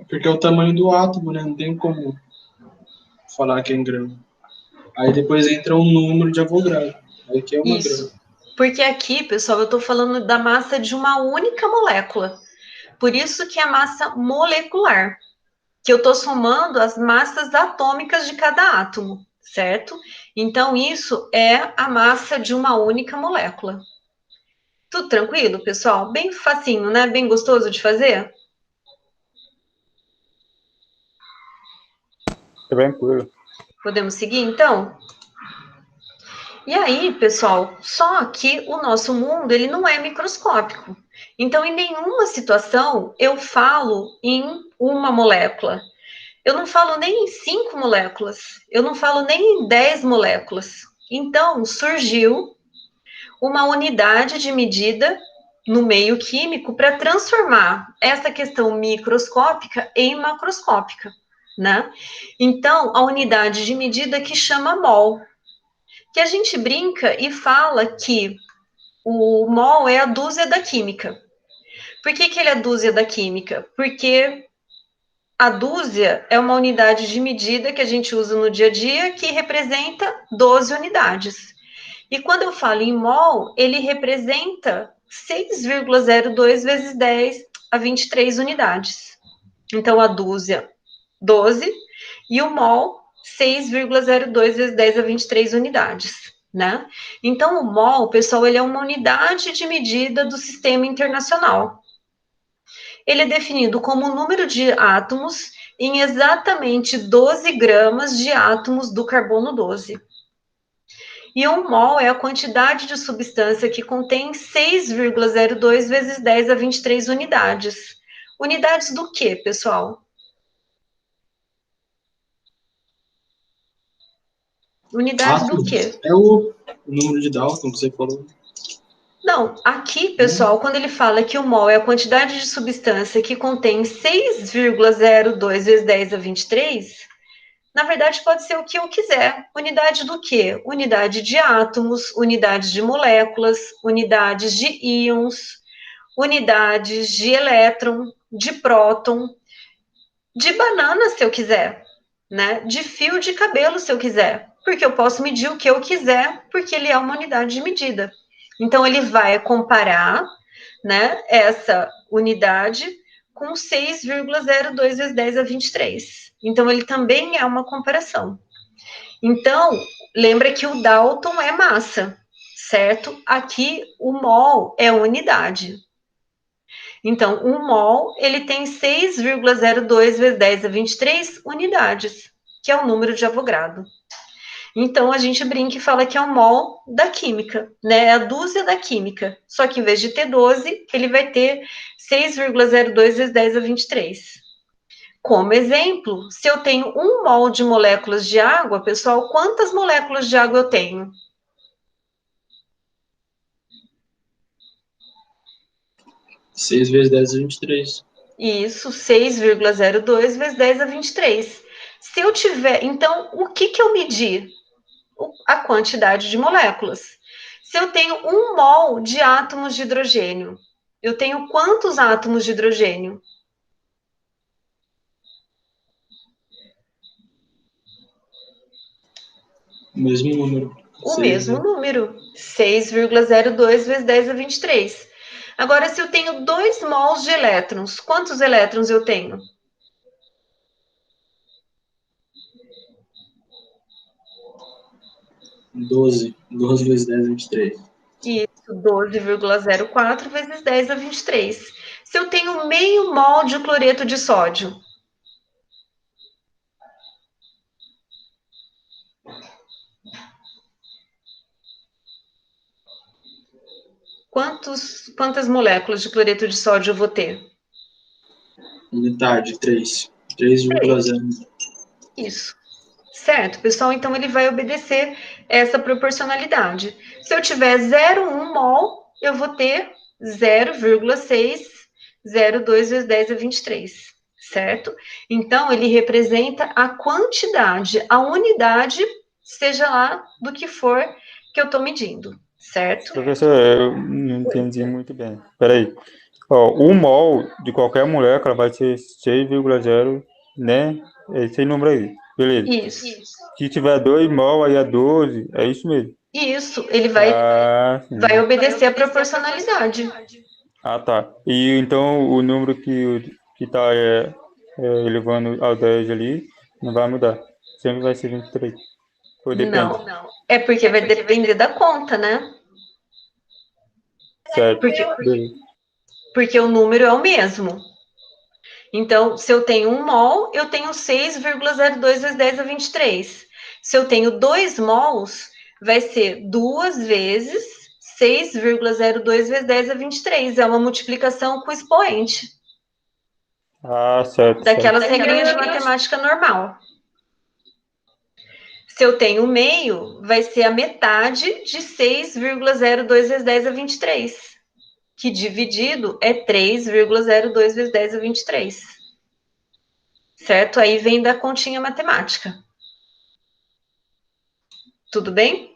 Porque é o tamanho do átomo, né? Não tem como falar que é em grama. Aí depois entra um número de Avogadro. Aí que é uma grama. Isso. Porque aqui, pessoal, eu estou falando da massa de uma única molécula. Por isso que é a massa molecular. Que eu estou somando as massas atômicas de cada átomo, certo? Então, isso é a massa de uma única molécula. Tudo tranquilo, pessoal? Bem facinho, né? Bem gostoso de fazer? Tranquilo. Podemos seguir, então? E aí, pessoal, só que o nosso mundo, ele não é microscópico. Então, em nenhuma situação, eu falo em uma molécula. Eu não falo nem em 5 moléculas. Eu não falo nem em 10 moléculas. Então, surgiu uma unidade de medida no meio químico para transformar essa questão microscópica em macroscópica, né? Então, a unidade de medida que chama mol, que a gente brinca e fala que o mol é a dúzia da química. Por que ele é a dúzia da química? Porque a dúzia é uma unidade de medida que a gente usa no dia a dia que representa 12 unidades. E quando eu falo em mol, ele representa 6,02 vezes 10 a 23 unidades. Então, a dúzia, 12, e o mol, 6,02 vezes 10 a 23 unidades, né? Então, o mol, pessoal, ele é uma unidade de medida do sistema internacional. Ele é definido como o número de átomos em exatamente 12 gramas de átomos do carbono 12. E um mol é a quantidade de substância que contém 6,02 vezes 10 a 23 unidades. Unidades do quê, pessoal? Unidades do quê? É o número de Dalton que você falou. Não, aqui, pessoal, quando ele fala que o mol é a quantidade de substância que contém 6,02 vezes 10 a 23, na verdade pode ser o que eu quiser. Unidade do quê? Unidade de átomos, unidades de moléculas, unidades de íons, unidades de elétron, de próton, de banana, se eu quiser, né? De fio de cabelo, se eu quiser. Porque eu posso medir o que eu quiser, porque ele é uma unidade de medida. Então, ele vai comparar, né, essa unidade com 6,02 vezes 10 a 23. Então, ele também é uma comparação. Então, lembra que o Dalton é massa, certo? Aqui, o mol é unidade. Então, um mol, ele tem 6,02 vezes 10 a 23 unidades, que é o número de Avogadro. Então, a gente brinca e fala que é o mol da química, né? É a dúzia da química. Só que em vez de ter 12, ele vai ter 6,02 vezes 10 a 23. Como exemplo, se eu tenho 1 mol de moléculas de água, pessoal, quantas moléculas de água eu tenho? 6 vezes 10 a 23. Isso, 6,02 vezes 10 a 23. Se eu tiver, então, o que eu medi? A quantidade de moléculas. Se eu tenho 1 mol de átomos de hidrogênio, eu tenho quantos átomos de hidrogênio? O mesmo número. O mesmo número, 6,02 vezes 10 a 23. Agora, se eu tenho 2 mols de elétrons, quantos elétrons eu tenho? 12 vezes 10 a 23. Isso, 12,04 vezes 10 a 23. Se eu tenho meio mol de cloreto de sódio, quantas moléculas de cloreto de sódio eu vou ter? Metade, 3. 3,0. Isso. Certo, pessoal? Então, ele vai obedecer essa proporcionalidade. Se eu tiver 0,1 mol, eu vou ter 0,602 vezes 10 a 23, certo? Então, ele representa a quantidade, a unidade, seja lá do que for que eu estou medindo, certo? Professor, eu não entendi muito bem. Peraí. Ó, o mol de qualquer molécula vai ser 6,0, né? Esse número aí. Beleza. Isso. Se tiver 2 mol, aí é 12. É isso mesmo. Isso, ele vai Sim. obedecer a proporcionalidade. Ah, tá. E então o número que tá elevando ao 10 ali não vai mudar. Sempre vai ser 23. Ou depende. Não. É porque vai depender da conta, né? Certo. Porque o número é o mesmo. Então, se eu tenho 1 mol, eu tenho 6,02 vezes 10 a 23. Se eu tenho 2 mols, vai ser 2 vezes 6,02 vezes 10 a 23. É uma multiplicação com expoente. Ah, certo, Daquelas certo. regrinhas de matemática normal. Se eu tenho meio, vai ser a metade de 6,02 vezes 10 a 23. Que dividido é 3,02 vezes 10 a 23. Certo? Aí vem da continha matemática. Tudo bem?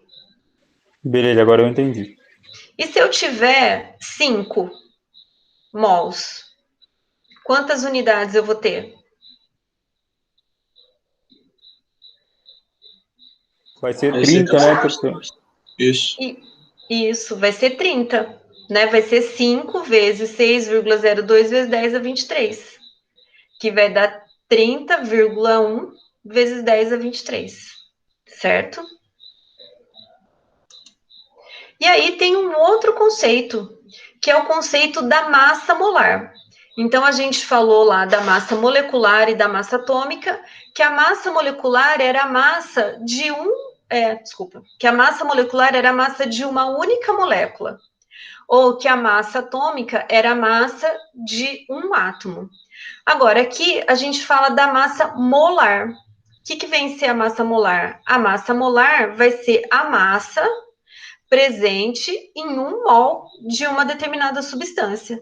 Beleza, agora eu entendi. E se eu tiver 5 mols, quantas unidades eu vou ter? Vai ser Vai ser 30, né? Porque... Isso. Isso, vai ser 30, né? Vai ser 5 vezes 6,02 vezes 10 a 23, que vai dar 30,1 vezes 10 a 23, certo? E aí tem um outro conceito, que é o conceito da massa molar. Então, a gente falou lá da massa molecular e da massa atômica, que a massa molecular era a massa de que a massa molecular era a massa de uma única molécula, ou que a massa atômica era a massa de um átomo. Agora, aqui a gente fala da massa molar. O que vem ser a massa molar? A massa molar vai ser a massa presente em 1 mol de uma determinada substância.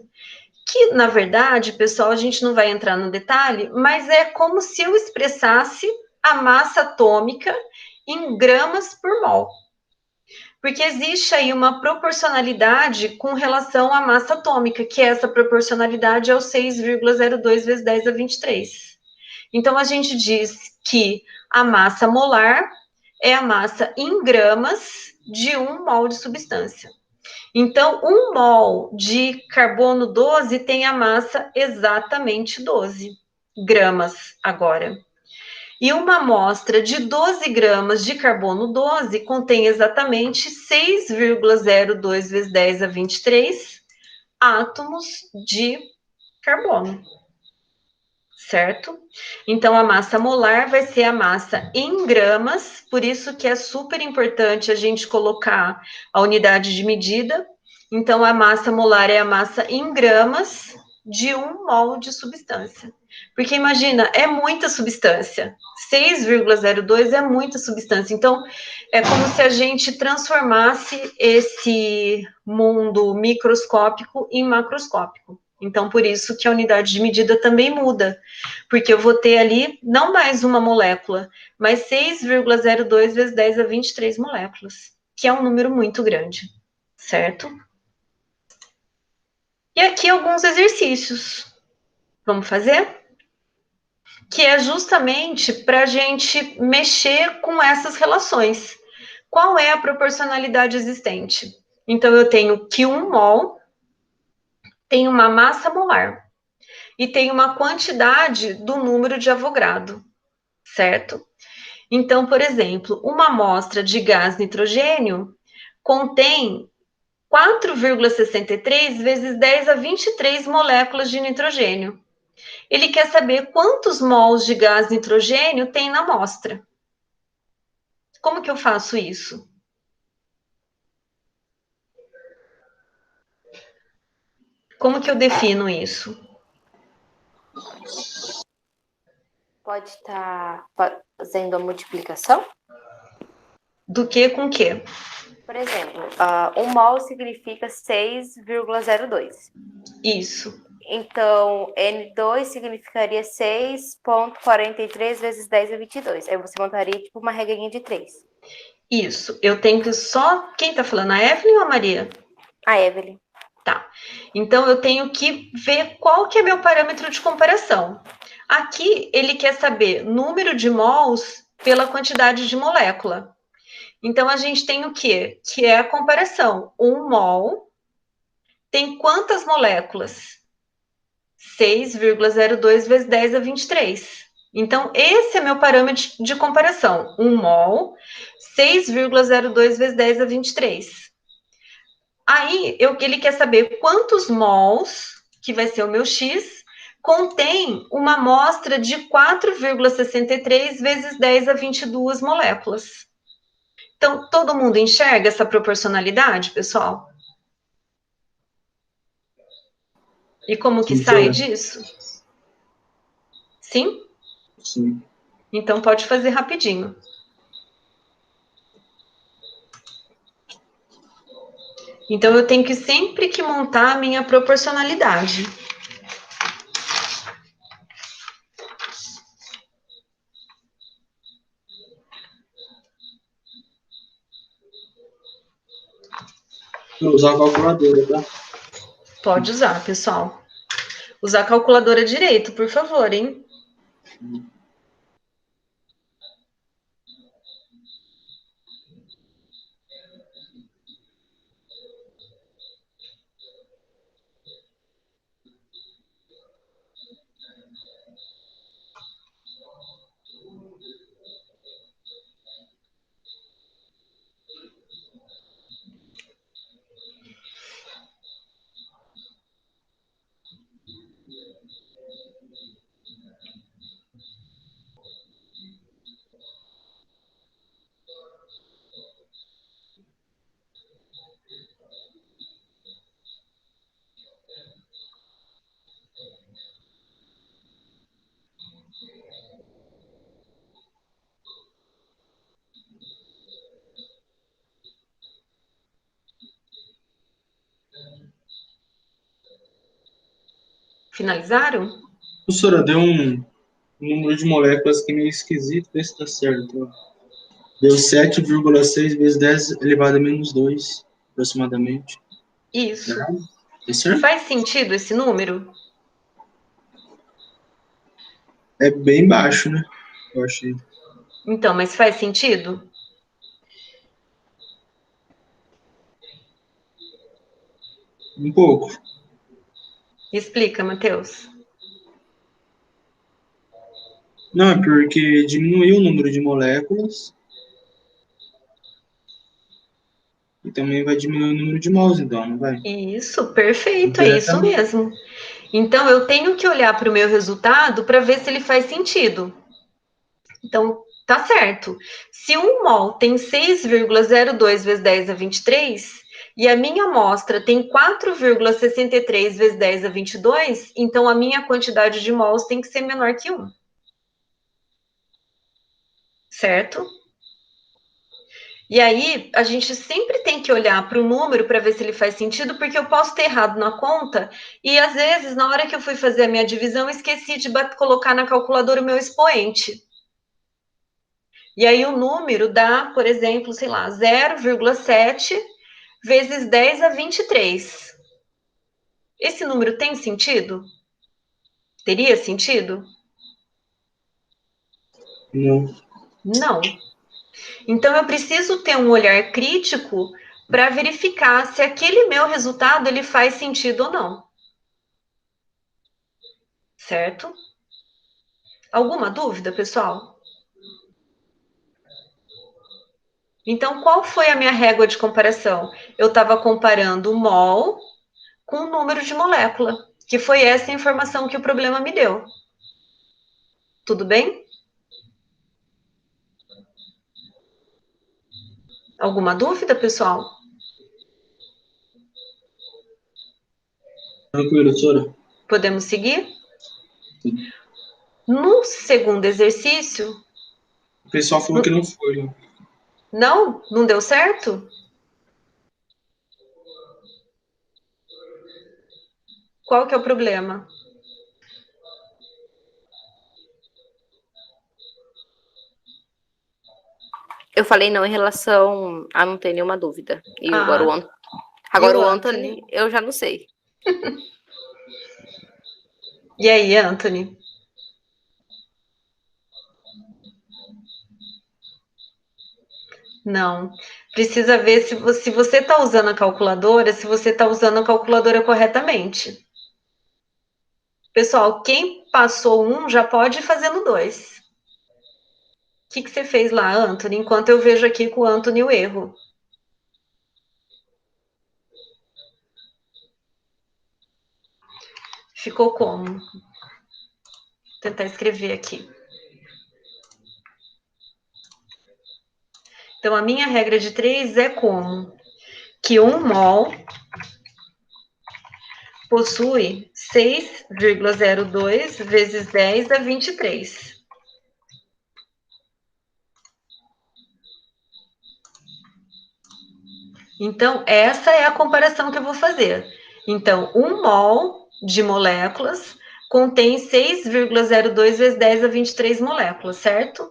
Que, na verdade, pessoal, a gente não vai entrar no detalhe, mas é como se eu expressasse a massa atômica em gramas por mol. Porque existe aí uma proporcionalidade com relação à massa atômica, que essa proporcionalidade é o 6,02 vezes 10 a 23. Então, a gente diz que a massa molar é a massa em gramas de 1 mol de substância. Então, 1 mol de carbono 12 tem a massa exatamente 12 gramas agora. E uma amostra de 12 gramas de carbono 12 contém exatamente 6,02 vezes 10 a 23 átomos de carbono. Certo? Então, a massa molar vai ser a massa em gramas, por isso que é super importante a gente colocar a unidade de medida. Então, a massa molar é a massa em gramas de 1 mol de substância. Porque imagina, é muita substância. 6,02 é muita substância. Então, é como se a gente transformasse esse mundo microscópico em macroscópico. Então, por isso que a unidade de medida também muda, porque eu vou ter ali não mais uma molécula, mas 6,02 vezes 10 a 23 moléculas, que é um número muito grande, certo? E aqui alguns exercícios. Vamos fazer? Que é justamente para a gente mexer com essas relações. Qual é a proporcionalidade existente? Então, eu tenho que 1 mol tem uma massa molar e tem uma quantidade do número de Avogadro, certo? Então, por exemplo, uma amostra de gás nitrogênio contém 4,63 vezes 10 a 23 moléculas de nitrogênio. Ele quer saber quantos mols de gás nitrogênio tem na amostra. Como que eu faço isso? Como que eu defino isso? Pode estar fazendo a multiplicação? Do que com que? Por exemplo, 1 mol significa 6,02. Isso. Então, N2 significaria 6,43 vezes 10 a 22. Aí você montaria tipo uma regrinha de 3. Isso. Eu tenho que só... Quem tá falando? A Evelyn ou a Maria? A Evelyn. Tá. Então, eu tenho que ver qual que é meu parâmetro de comparação. Aqui, ele quer saber número de mols pela quantidade de molécula. Então, a gente tem o quê? Que é a comparação. 1 mol tem quantas moléculas? 6,02 vezes 10 a 23. Então, esse é meu parâmetro de comparação. 1 mol, 6,02 vezes 10 a 23. Aí, ele quer saber quantos mols, que vai ser o meu X, contém uma amostra de 4,63 vezes 10 a 22 moléculas. Então, todo mundo enxerga essa proporcionalidade, pessoal? E como que Sim, sai professora. disso? Sim? Sim. Então, pode fazer rapidinho. Então, eu tenho que sempre que montar a minha proporcionalidade. Vou usar a calculadora, tá? Pode usar, pessoal. Usar a calculadora direito, por favor, hein? Finalizaram? Professora, deu um número de moléculas que é meio esquisito, vê se tá certo. Ó. Deu 7,6 vezes 10 elevado a menos 2, aproximadamente. Isso. É certo? Faz sentido esse número? É bem baixo, né? Eu achei. Então, mas faz sentido? Um pouco. Explica, Matheus. Não, é porque diminuiu o número de moléculas e também vai diminuir o número de mols, então, não vai? Isso, perfeito, é isso Indiretamente. mesmo. Então, eu tenho que olhar para o meu resultado para ver se ele faz sentido. Então, tá certo. Se um mol tem 6,02 vezes 10 a 23 e a minha amostra tem 4,63 vezes 10 a 22, então a minha quantidade de mols tem que ser menor que 1. Certo? E aí, a gente sempre tem que olhar para o número para ver se ele faz sentido, porque eu posso ter errado na conta e, às vezes, na hora que eu fui fazer a minha divisão, esqueci de colocar na calculadora o meu expoente. E aí, o número dá, por exemplo, sei lá, 0,7 vezes 10 a 23. Esse número tem sentido? Teria sentido? Não. Não. Então, eu preciso ter um olhar crítico para verificar se aquele meu resultado ele faz sentido ou não. Certo? Alguma dúvida, pessoal? Então, qual foi a minha régua de comparação? Eu estava comparando o mol com o número de molécula, que foi essa informação que o problema me deu. Tudo bem? Alguma dúvida, pessoal? Tranquilo, professora? Podemos seguir? Sim. No segundo exercício, O pessoal falou que não foi. Ó. não deu certo? Qual que é o problema? Eu falei não em relação a não ter nenhuma dúvida. E agora Ah, e agora o o Anthony? Anthony, eu já não sei. E aí, Anthony? Não. Precisa ver se você está usando a calculadora, se você está usando a calculadora corretamente. Pessoal, quem passou um já pode ir fazendo dois. O que você fez lá, Anthony? Enquanto eu vejo aqui com o Anthony o erro. Ficou como? Vou tentar escrever aqui. Então, a minha regra de 3 é como? Que 1 mol possui 6,02 vezes 10 a 23. Então, essa é a comparação que eu vou fazer. Então, 1 mol de moléculas contém 6,02 vezes 10 a 23 moléculas, certo?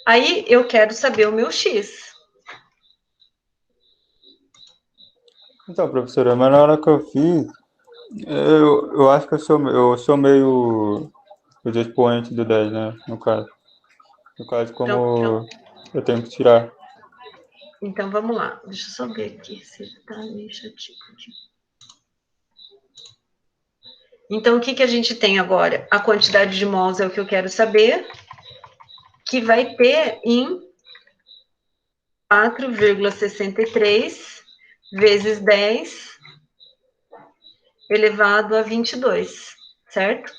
Aí, eu quero saber o meu X. Então, professora, mas na hora que eu fiz, eu acho que eu sou meio os expoentes do 10, né? No caso. No caso, como eu tenho que tirar. Então, vamos lá. Deixa eu só ver aqui se ele tá meio chatinho aqui. Então, o que que a gente tem agora? A quantidade de mols é o que eu quero saber, que vai ter em 4,63 vezes 10 elevado a 22, certo?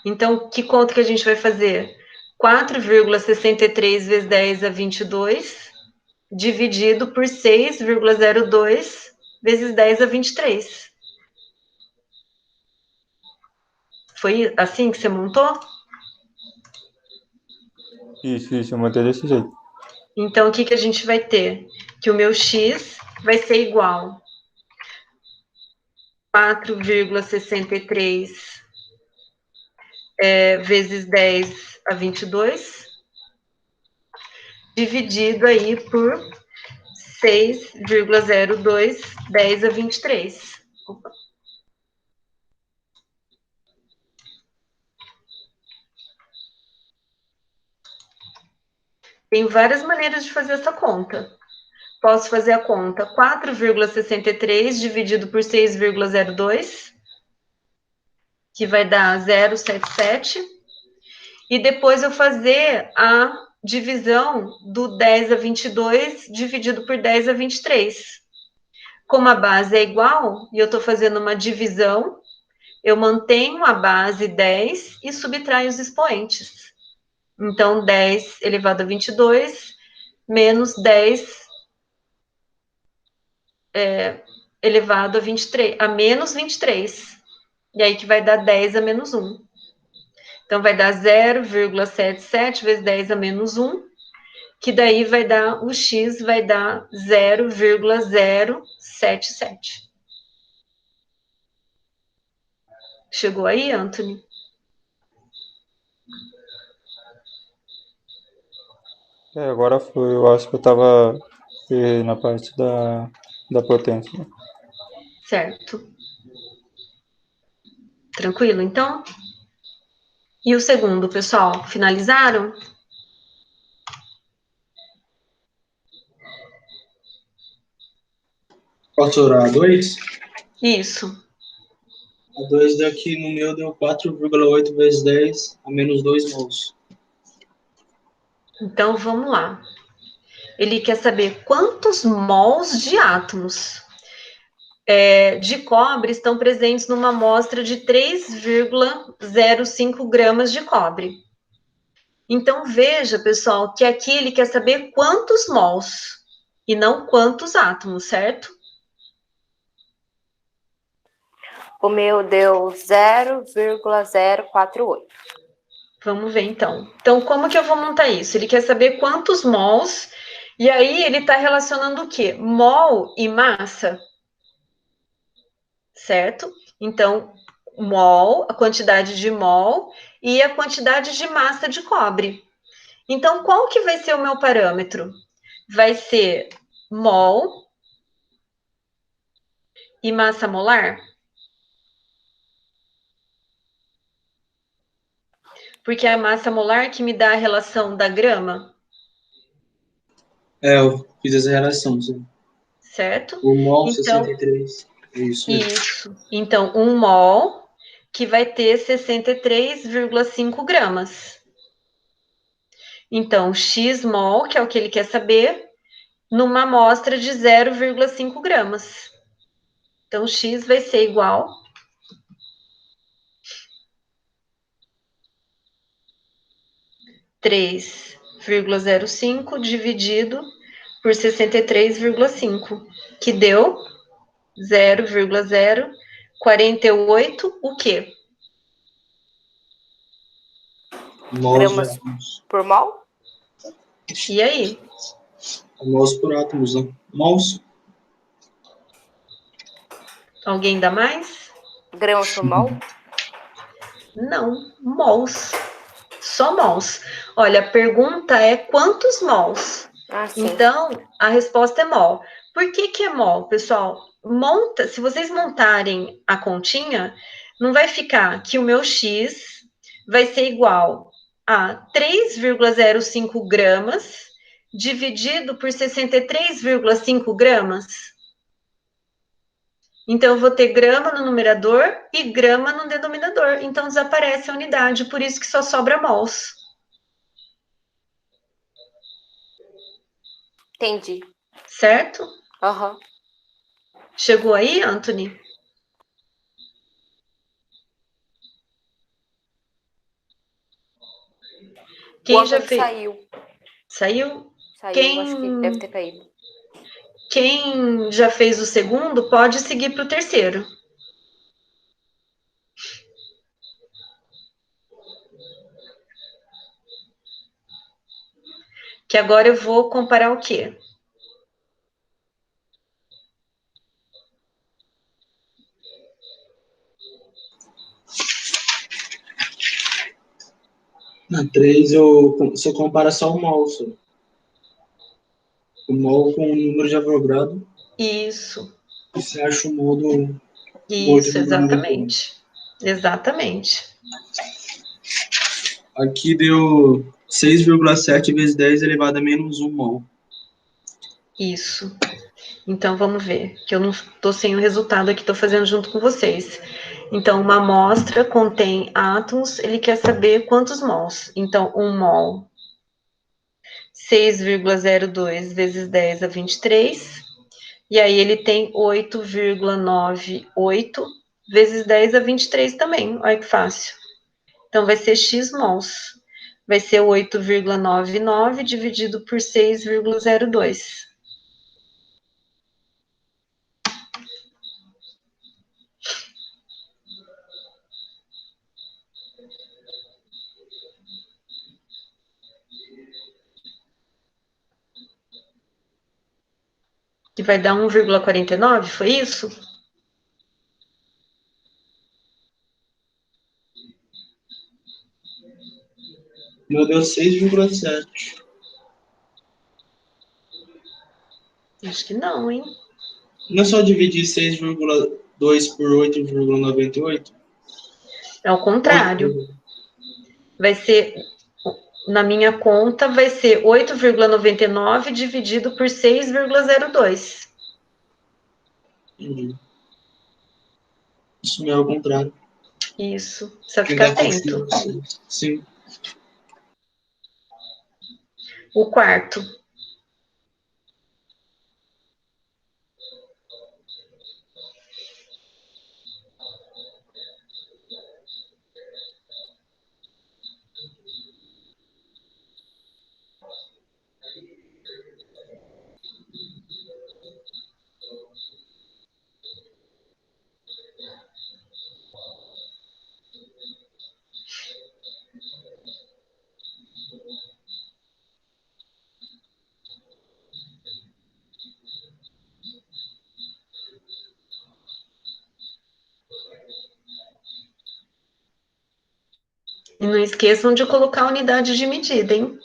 Então, que conta que a gente vai fazer? 4,63 vezes 10 a 22, dividido por 6,02 vezes 10 a 23. Foi assim que você montou? Isso, eu manter desse jeito. Então, o que que a gente vai ter? Que o meu x vai ser igual a 4,63 vezes 10 a 22, dividido aí por 6,02, 10 a 23. Opa. Tem várias maneiras de fazer essa conta. Posso fazer a conta 4,63 dividido por 6,02, que vai dar 0,77. E depois eu fazer a divisão do 10 a 22 dividido por 10 a 23. Como a base é igual, e eu estou fazendo uma divisão, eu mantenho a base 10 e subtraio os expoentes. Então, 10 elevado a 22 menos 10 elevado a 23, a menos 23. E aí que vai dar 10 a menos 1. Então, vai dar 0,77 vezes 10 a menos 1, que daí vai dar, o x vai dar 0,077. Chegou aí, Anthony? Agora foi, eu acho que eu tava na parte da potência. Certo. Tranquilo, então? E o segundo, pessoal, finalizaram? Posso orar a 2? Isso. A 2 daqui no meu deu 4,8 vezes 10 a menos 2 mols. Então, vamos lá. Ele quer saber quantos mols de átomos de cobre estão presentes numa amostra de 3,05 gramas de cobre. Então, veja, pessoal, que aqui ele quer saber quantos mols e não quantos átomos, certo? O meu deu 0,048. Vamos ver, então. Então, como que eu vou montar isso? Ele quer saber quantos mols, e aí ele está relacionando o quê? Mol e massa, certo? Então, mol, a quantidade de mol e a quantidade de massa de cobre. Então, qual que vai ser o meu parâmetro? Vai ser mol e massa molar? Porque é a massa molar que me dá a relação da grama, Eu fiz essa relação. Sim. certo? O mol Então, 63. É isso mesmo. isso. Então, 1 mol que vai ter 63,5 gramas. Então, x mol, que é o que ele quer saber, numa amostra de 0,5 gramas. Então, X vai ser igual a 3,05 dividido por 63,5, que deu 0,048, o quê? Mols de Gramas átomos. por mol? E aí? Mols por átomos, né? Mols. Alguém dá mais? Gramas por mol? Não, mols. Só mols. Olha, a pergunta é quantos mols? Ah, sim. Então, a resposta é mol. Por que que é mol, pessoal? Se vocês montarem a continha, não vai ficar que o meu X vai ser igual a 3,05 gramas dividido por 63,5 gramas? Então, eu vou ter grama no numerador e grama no denominador. Então, desaparece a unidade, por isso que só sobra mols. Entendi. Certo? Aham. Chegou aí, Anthony? O Quem já Antônio fez? saiu. Saiu? Saiu, acho que deve ter caído. Quem já fez o segundo pode seguir para o terceiro. Que agora eu vou comparar o quê? Na 3, você compara só o mol, só. O mol com o número de Avogadro. Isso, E você acha o mol do mol de isso, Avogadro. exatamente. Exatamente. Aqui deu 6,7 vezes 10 elevado a menos 1 mol. Isso. Então vamos ver, que eu não estou sem o resultado aqui, estou fazendo junto com vocês. Então, uma amostra contém átomos, ele quer saber quantos mols. Então, 1 mol, 6,02 vezes 10 a 23. E aí ele tem 8,98 vezes 10 a 23 também. Olha que fácil. Então vai ser x mols. Vai ser 8,99 dividido por 6,02. Que vai dar 1,49, foi isso? Meu deu 6,7. Acho que não, hein? Não é só dividir 6,2 por 8,98? É o contrário. Vai ser, na minha conta, vai ser 8,99 dividido por 6,02. Entendi. Isso não é o contrário. Isso, precisa Quem ficar dá atento. confiança. Sim. O quarto. E não esqueçam de colocar a unidade de medida, hein?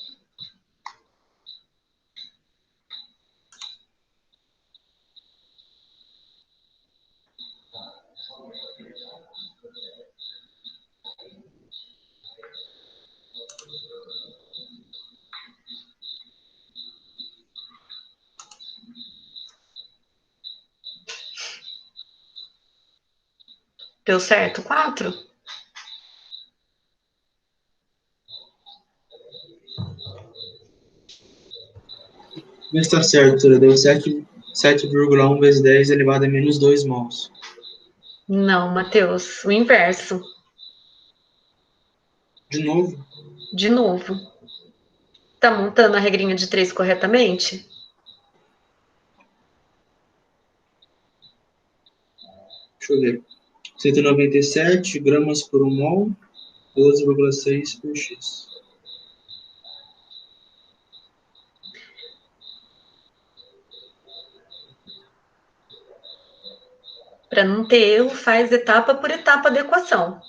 Deu certo? 4? Vê se tá certo, deu 7. 7,1 vezes 10 elevado a menos 2 mols. Não, Matheus, o inverso. De novo? De novo. Tá montando a regrinha de 3 corretamente? Deixa eu ver. 197 gramas por 1 mol, 12,6 por x. Para não ter erro, faz etapa por etapa da equação.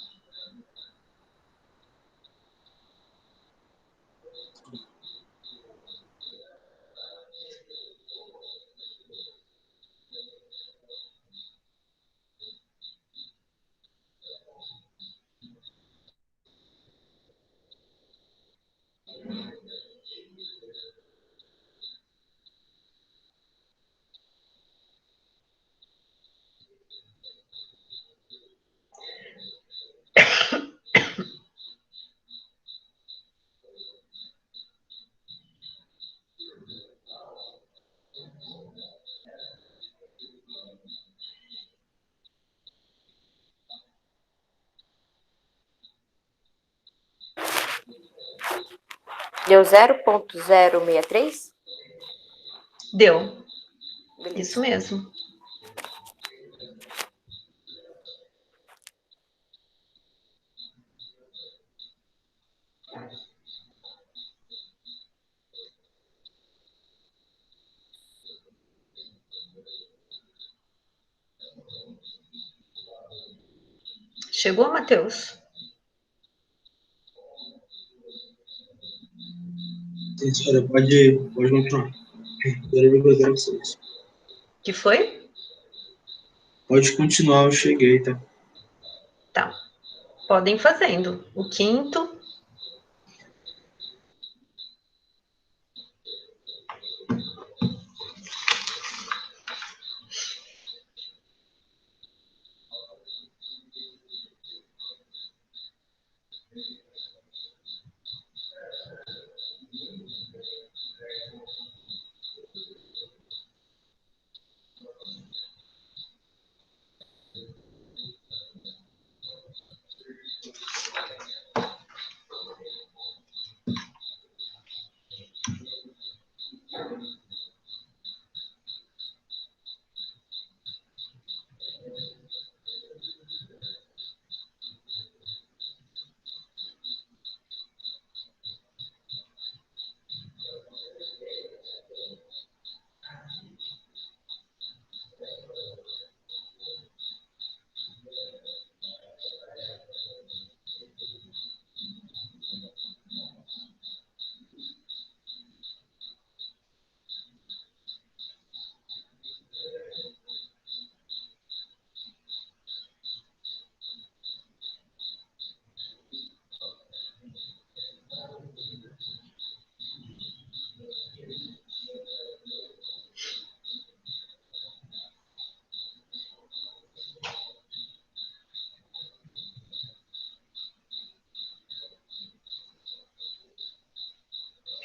Deu 0,063? Deu. Beleza. Isso mesmo. Chegou, Matheus? Sim, senhora, pode continuar. 0,06. Que foi? Pode continuar, eu cheguei, tá? Tá. Podem fazendo. O quinto.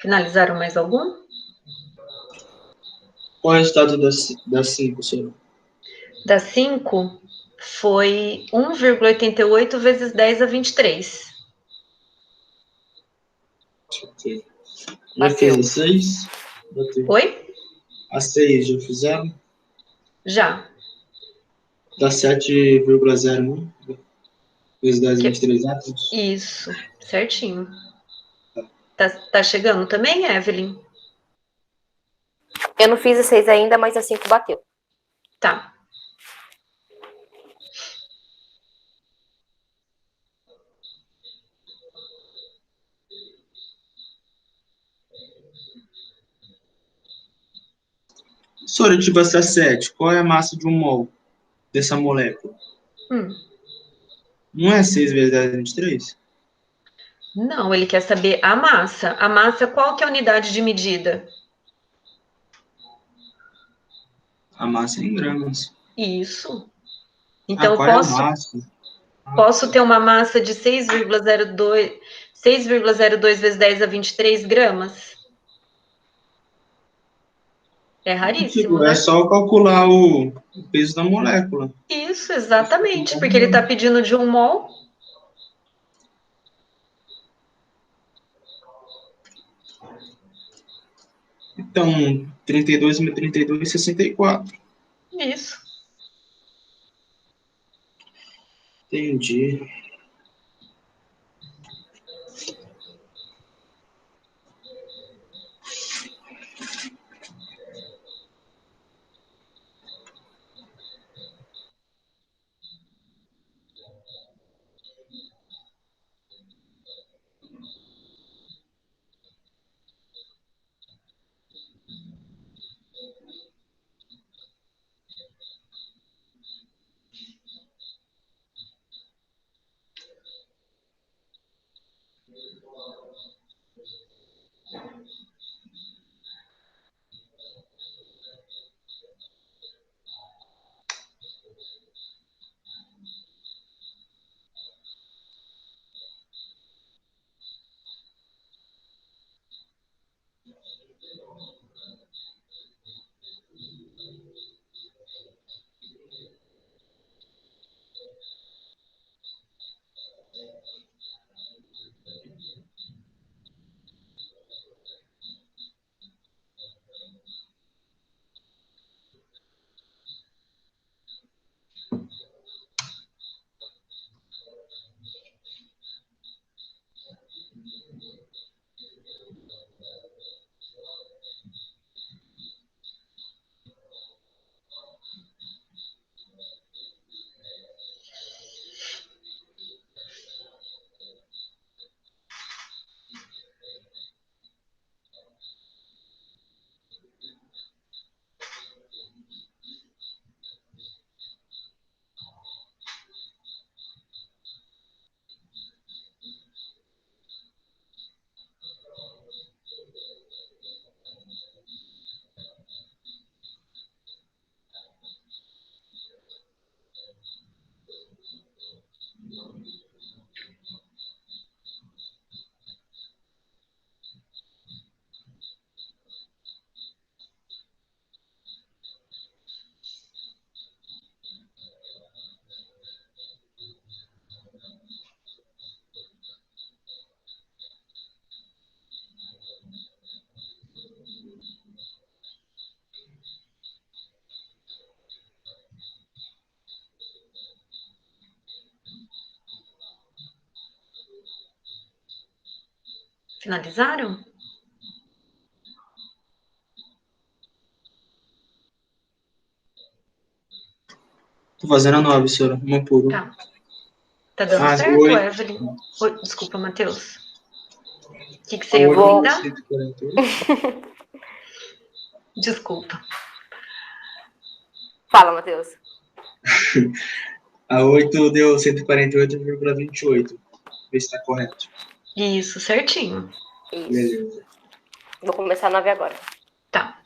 Finalizaram mais algum? Qual é o resultado das 5, senhora? Da 5 foi 1,88 vezes 10 a 23. Ok. Já Bateu. fez a 6? Bateu. Oi? A 6 já fizeram? Já. Dá 7,01 vezes 10 a Que- 23 átomos? Isso, certinho. Tá chegando também, Evelyn? Eu não fiz a 6 ainda, mas a 5 bateu. Tá. Senhora, tipo essa 7, qual é a massa de um mol dessa molécula? Hum. Não é 6 vezes 10 a 23? Não, ele quer saber a massa. A massa, qual que é a unidade de medida? A massa é em gramas. Isso. Ah, Então, eu qual é a massa? posso ter uma massa de 6,02 vezes 10 a 23 gramas? É raríssimo, Tipo, é né? só calcular o peso da molécula. Isso, exatamente, porque ele está pedindo de 1 mol. Então, 32 mais 32, 64. Isso. Entendi. Finalizaram? Tô fazendo a 9, senhora. Uma por uma. Tá. Tá dando Ah, certo, 8. Evelyn? Oi, desculpa, Matheus. O que você A ia 8 deu comentar? 148. Desculpa. Fala, Matheus. A 8 deu 148,28. Vê se tá correto. Isso, certinho. Isso. Beleza. Vou começar a 9 agora. Tá.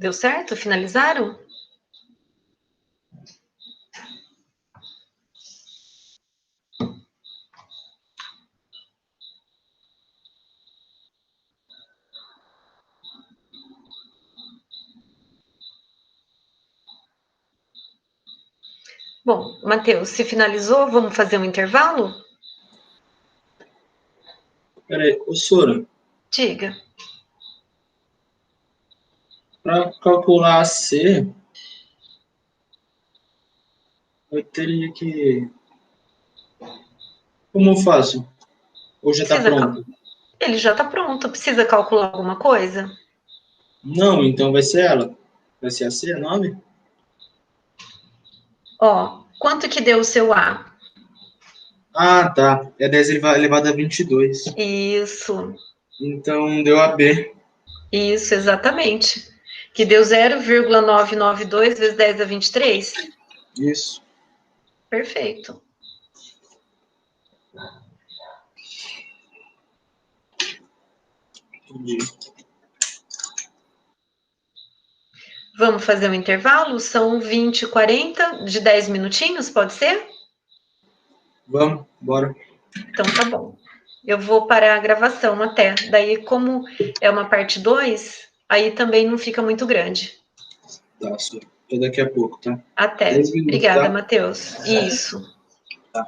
Deu certo? Finalizaram? Bom, Matheus, se finalizou, vamos fazer um intervalo? Peraí, ô Sora, Diga. para calcular a C, eu teria que... Como eu faço? Ou já está pronto? Ele já está pronto. Precisa calcular alguma coisa? Não, então vai ser ela. Vai ser a C, a 9? Ó, quanto que deu o seu A? Ah, tá. É 10 elevado a 22. Isso, Então deu a B. isso, exatamente. Que deu 0,992 vezes 10 a 23? Isso. Perfeito. Entendi. Vamos fazer um intervalo? São 20, 40, de 10 minutinhos, pode ser? Vamos, bora. Então tá bom. Eu vou parar a gravação até. Daí, como é uma parte 2, aí também não fica muito grande. Tá, Sora. Até daqui a pouco, tá? Até. 10 minutos, Obrigada, tá? Matheus. Isso. Tá.